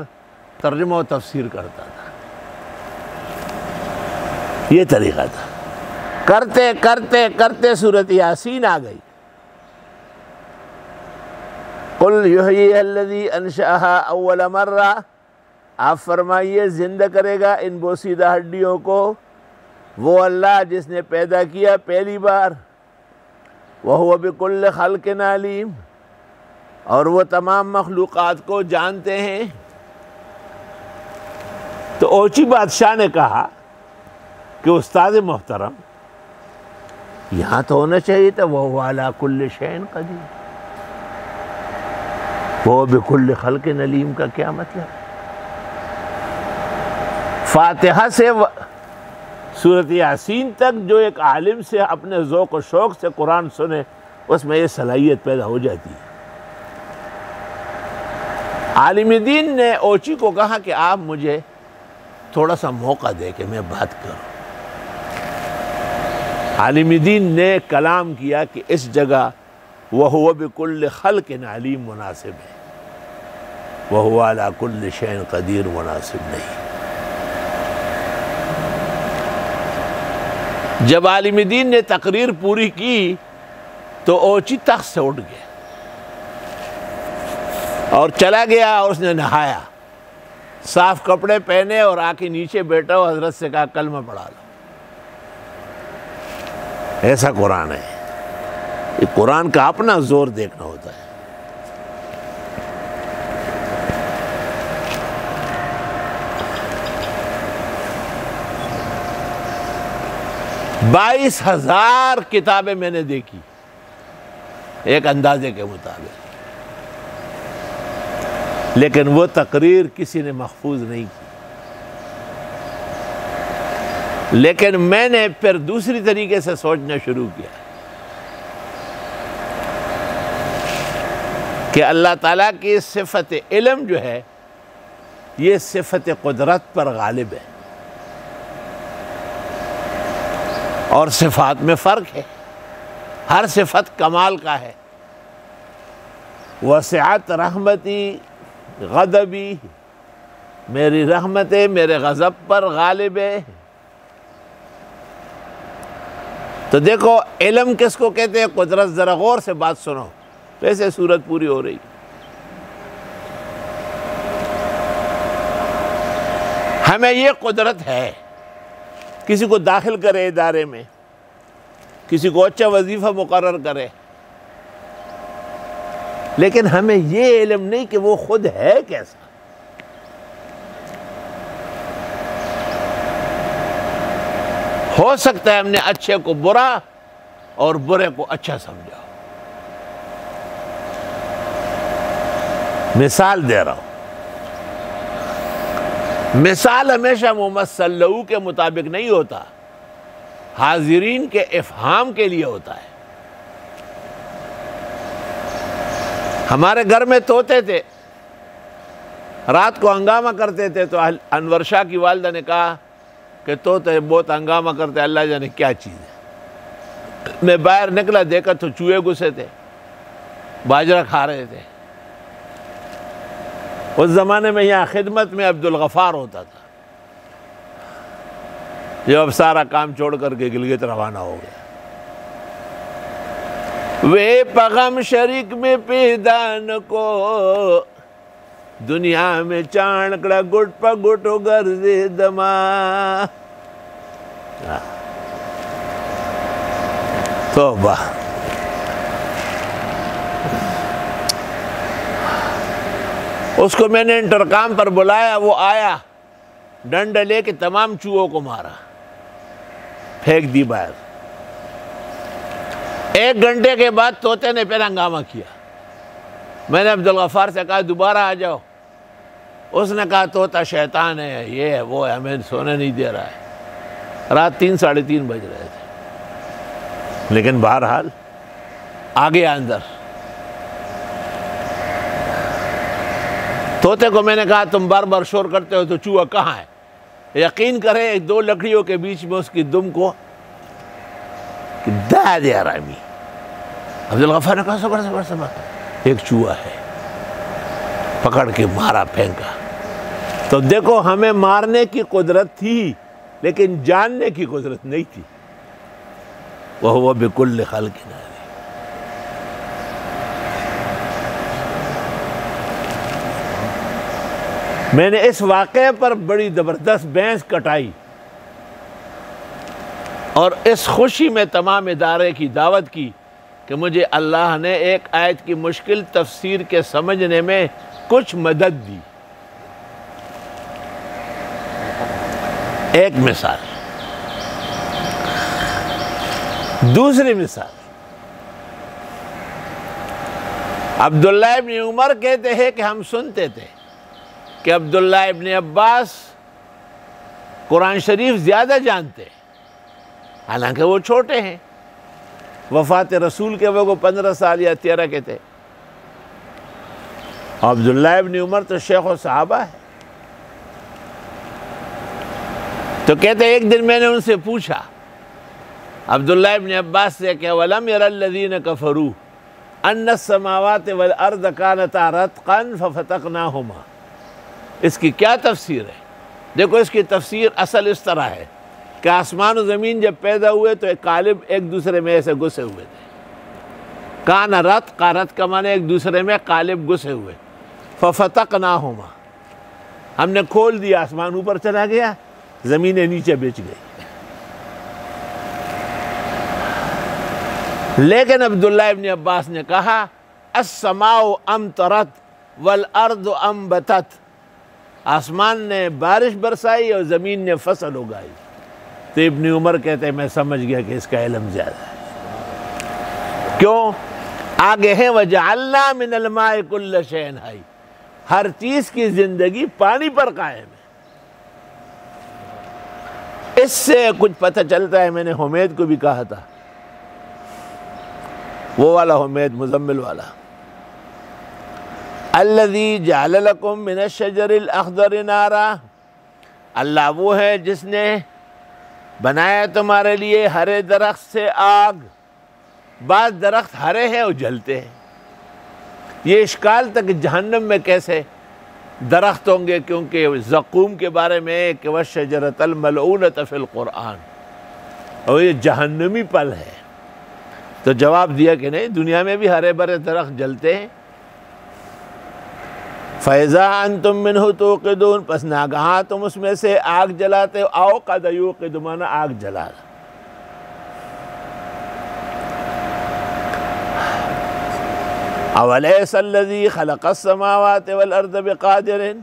ترجمہ و تفسیر کرتا تھا. یہ طریقہ تھا. کرتے کرتے کرتے سورۃ یاسین آ گئی. قل یحیی الذی انشأها اول مرہ، آپ فرمائیے زندہ کرے گا ان بوسیدہ ہڈیوں کو وہ اللہ جس نے پیدا کیا پہلی بار. وَهُوَ بِكُلِّ خَلْقٍ عَلِيمٌ، اور وہ تمام مخلوقات کو جانتے ہیں. تو اوچی بادشاہ نے کہا کہ استاد محترم یہاں تو ہونا چاہیے تھا وَهُوَ عَلَىٰ كُلِّ شَيْءٍ قَدِيرٌ. وَهُوَ بِكُلِّ خَلْقٍ عَلِيمٌ کا کیا مطلب؟ فاتحہ سے سورۃ یاسین تک جو ایک عالم سے اپنے ذوق و شوق سے قرآن سنے، اس میں یہ صلاحیت پیدا ہو جاتی ہے. عالم دین نے اوچی کو کہا کہ آپ مجھے تھوڑا سا موقع دے کہ میں بات کروں. عالم دین نے کلام کیا کہ اس جگہ وَهُوَ بِكُلِّ خَلْقٍ عَلِيمٌ مناسب ہے، وَهُوَ عَلَىٰ كُلِّ شَيْءٍ قَدِيرٌ مناسب نہیں. جب عالم دین نے تقریر پوری کی تو اوچی تخت سے اٹھ گیا اور چلا گیا، اور اس نے نہایا، صاف کپڑے پہنے اور آ کے نیچے بیٹھا اور حضرت سے کہا کلمہ پڑھا لو. ایسا قرآن ہے. یہ قرآن کا اپنا زور دیکھنا ہوتا ہے. بائیس 22,000 کتابیں میں نے دیکھی ایک اندازے کے مطابق، لیکن وہ تقریر کسی نے محفوظ نہیں کی. لیکن میں نے پھر دوسری طریقے سے سوچنا شروع کیا کہ اللہ تعالیٰ کی صفت علم جو ہے یہ صفت قدرت پر غالب ہے، اور صفات میں فرق ہے. ہر صفت کمال کا ہے. وسعت رحمتی غضبی، میری رحمتیں میرے غضب پر غالب ہے۔ تو دیکھو علم کس کو کہتے ہیں؟ قدرت۔ ذرا غور سے بات سنو، کیسے صورت پوری ہو رہی۔ ہمیں یہ قدرت ہے، کسی کو داخل کرے ادارے میں، کسی کو اچھا وظیفہ مقرر کرے، لیکن ہمیں یہ علم نہیں کہ وہ خود ہے کیسا۔ ہو سکتا ہے ہم نے اچھے کو برا اور برے کو اچھا سمجھا۔ مثال دے رہا ہوں، مثال ہمیشہ ممثل لہو کے مطابق نہیں ہوتا، حاضرین کے افہام کے لیے ہوتا ہے۔ ہمارے گھر میں طوطے تھے، رات کو ہنگامہ کرتے تھے، تو انور شاہ کی والدہ نے کہا کہ طوطے بہت ہنگامہ کرتے، اللہ جانے کیا چیز ہے۔ میں باہر نکلا، دیکھا تو چوہے گھسے تھے، باجرہ کھا رہے تھے۔ اس زمانے میں یہاں خدمت میں عبدالغفار ہوتا تھا، جو اب سارا کام چھوڑ کر کے گلگت روانہ ہو گیا۔ وے پغم شریک میں پیدان کو، دنیا میں چانکڑا گٹ پا گٹو گرزے دما۔ توبہ۔ اس کو میں نے انٹرکام پر بلایا، وہ آیا، ڈنڈا لے کے تمام چوہوں کو مارا، پھینک دی باہر۔ 1 گھنٹے کے بعد طوطے نے پھر ہنگامہ کیا۔ میں نے عبدالغفار سے کہا دوبارہ آ جاؤ۔ اس نے کہا طوطا شیطان ہے، یہ ہے وہ ہے، ہمیں سونے نہیں دے رہا ہے۔ رات 3 ساڑھے 3 بج رہے تھے، لیکن بہرحال آ گیا اندر۔ طوطے کو میں نے کہا تم بار بار شور کرتے ہو تو چوہا کہاں ہے؟ یقین کریں 2 لکڑیوں کے بیچ میں اس کی دم کو دا دے آرامی۔ عبدالغفار نے کہا صبر صبر صبر، ایک چوہا ہے، پکڑ کے مارا، پھینکا۔ تو دیکھو ہمیں مارنے کی قدرت تھی لیکن جاننے کی قدرت نہیں تھی۔ وَهُوَ بِكُلِّ خَلْقٍ عَلِيمٌ۔ میں نے اس واقعے پر بڑی زبردست بحث کٹائی، اور اس خوشی میں تمام ادارے کی دعوت کی کہ مجھے اللہ نے ایک آیت کی مشکل تفسیر کے سمجھنے میں کچھ مدد دی۔ ایک مثال۔ دوسری مثال، عبداللہ ابن عمر کہتے ہیں کہ ہم سنتے تھے کہ عبداللہ ابن عباس قرآن شریف زیادہ جانتے ہیں، حالانکہ وہ چھوٹے ہیں، وفات رسول کے وہ 15 سال یا 13 کے تھے۔ عبداللہ ابن عمر تو شیخ و صحابہ ہے۔ تو کہتے ہیں ایک دن میں نے ان سے پوچھا عبداللہ ابن عباس سے کہ وَلَمْ يَرَ الَّذِينَ كَفَرُوا أَنَّ السَّمَاوَاتِ وَالْأَرْضَ كَانَتَا رَتْقًا فَفَتَقْنَاهُمَا۔ اس کی کیا تفسیر ہے؟ دیکھو اس کی تفسیر اصل اس طرح ہے کہ آسمان و زمین جب پیدا ہوئے تو ایک قالب ایک دوسرے میں ایسے گھسے ہوئے تھے۔ کان رت، رت کا معنی ایک دوسرے میں قالب گھسے ہوئے۔ ففتقناہما، ہم نے کھول دیا، آسمان اوپر چلا گیا، زمینیں نیچے بچ گئی۔ لیکن عبداللہ ابن عباس نے کہا السماء امطرت والارض انبتت، آسمان نے بارش برسائی اور زمین نے فصل اگائی۔ تو ابن عمر کہتے ہیں میں سمجھ گیا کہ اس کا علم زیادہ ہے۔ کیوں؟ آگے ہیں وَجَعَلْنَا مِنَ الْمَاءِ كُلَّ شَيْءٍ حَيٍّ، ہر چیز کی زندگی پانی پر قائم ہے۔ اس سے کچھ پتہ چلتا ہے، میں نے حمید کو بھی کہا تھا، وہ والا حمید مزمل والا، الذی جعل لکم من الشجر الاخضر نارا، اللہ وہ ہے جس نے بنایا تمہارے لیے ہرے درخت سے آگ۔ بعض درخت ہرے ہیں اور جلتے ہیں۔ یہ اشکال تک جہنم میں کیسے درخت ہوں گے، کیونکہ زقوم کے بارے میں کہ وَالشَّجَرَةَ الْمَلْعُونَةَ فِي الْقُرْآنِ، اور یہ جہنمی پھل ہے۔ تو جواب دیا کہ نہیں، دنیا میں بھی ہرے بھرے درخت جلتے ہیں۔ فَإِذَا أَنْتُم مِّنْهُ تُوقِدُونَ، پس ناگہاں تم اس میں سے آگ جلاتے ہو۔ أَوْقَدَ يُوقِدُ مانا آگ جلانا۔ أَوَلَيْسَ الَّذِي خَلَقَ السَّمَاوَاتِ وَالْأَرْضَ بِقَادِرٍ،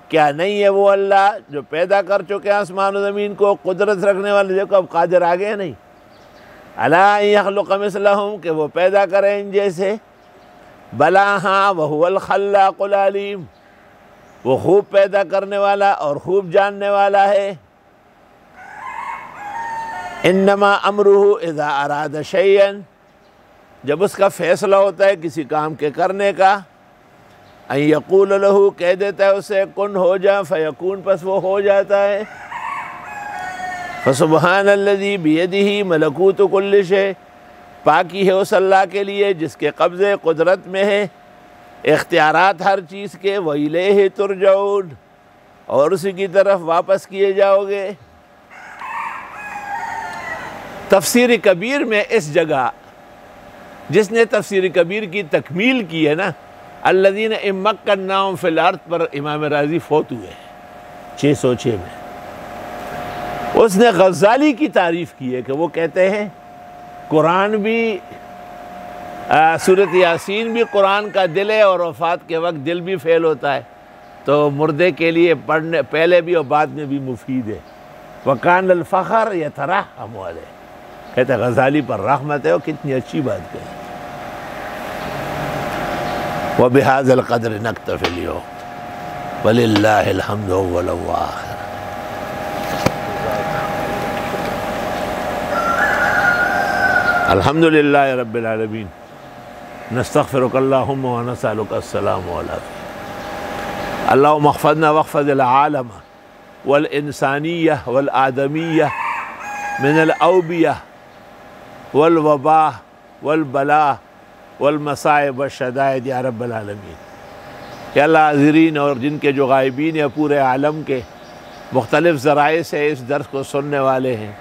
کیا نہیں ہے وہ اللہ جو پیدا کر چکے آسمان و زمین کو، قدرت رکھنے والے؟ دیکھو اب قادر آ گئے نہیں۔ أَلَا أَن يَخْلُقَ مِثْلَهُم، کہ وہ پیدا کریں ان جیسے۔ بلا ہاں وَهُوَ الْخَلَّاقُ الْعَلِيمُ، وہ خوب پیدا کرنے والا اور خوب جاننے والا ہے۔ انما امرہ اذا اراد شیئا، جب اس کا فیصلہ ہوتا ہے کسی کام کے کرنے کا، ان یقول لہ، کہہ دیتا ہے اسے کن ہو جا، فیکون، پس وہ ہو جاتا ہے۔ فسبحان الذی بیدہ ملکوت کل شیء، پاکی ہے اس اللہ کے لیے جس کے قبضے قدرت میں ہے اختیارات ہر چیز کے، وَإِلَيْهِ تُرْجَعُونَ، اور اسی کی طرف واپس کیے جاؤ گے۔ تفسیر کبیر میں اس جگہ جس نے تفسیر کبیر کی تکمیل کی ہے نا، الذین ان مکناہم فی الارض پر امام رازی فوت ہوئے ہیں 606 میں، اس نے غزالی کی تعریف کی ہے کہ وہ کہتے ہیں قرآن بھی، سورۃ یاسین بھی قرآن کا دل ہے، اور وفات کے وقت دل بھی فیل ہوتا ہے، تو مردے کے لیے پڑھنے پہلے بھی اور بعد میں بھی مفید ہے۔ وَكَانَ الْفَخْرُ يَتَرَحَّمُ عَلَيْهِ، کہتے ہیں غزالی پر رحمت ہے، اور کتنی اچھی بات کہی۔ وَبِهَذَا الْقَدْرِ نَكْتَفِي الْيَوْمَ وَلِلَّهِ الْحَمْدُ أَوَّلًا وَآخِرًا۔ الحمد للہ رب العالمین، نستغفرک اللہم ونسألک السلام علیکم۔ اللہم احفظنا واحفظ العالم والانسانیہ والآدمیہ من الاوبیہ والوباء والبلاء والمصائب والشدائد یا رب العالمین۔ کہ اللہ حاضرین اور جن کے جو غائبین یا پورے عالم کے مختلف ذرائع سے اس درس کو سننے والے ہیں،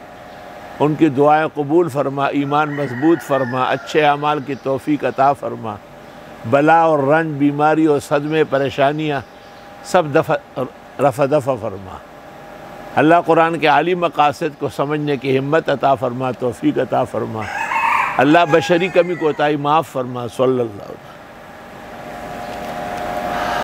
ان کی دعائیں قبول فرما، ایمان مضبوط فرما، اچھے اعمال کی توفیق عطا فرما، بلا اور رنج، بیماری اور صدمے، پریشانیاں سب رفع دفع فرما۔ اللہ قرآن کے عالی مقاصد کو سمجھنے کی ہمت عطا فرما، توفیق عطا فرما۔ اللہ بشری کمی کوتاہی معاف فرما۔ صلی اللہ علیہ وسلم۔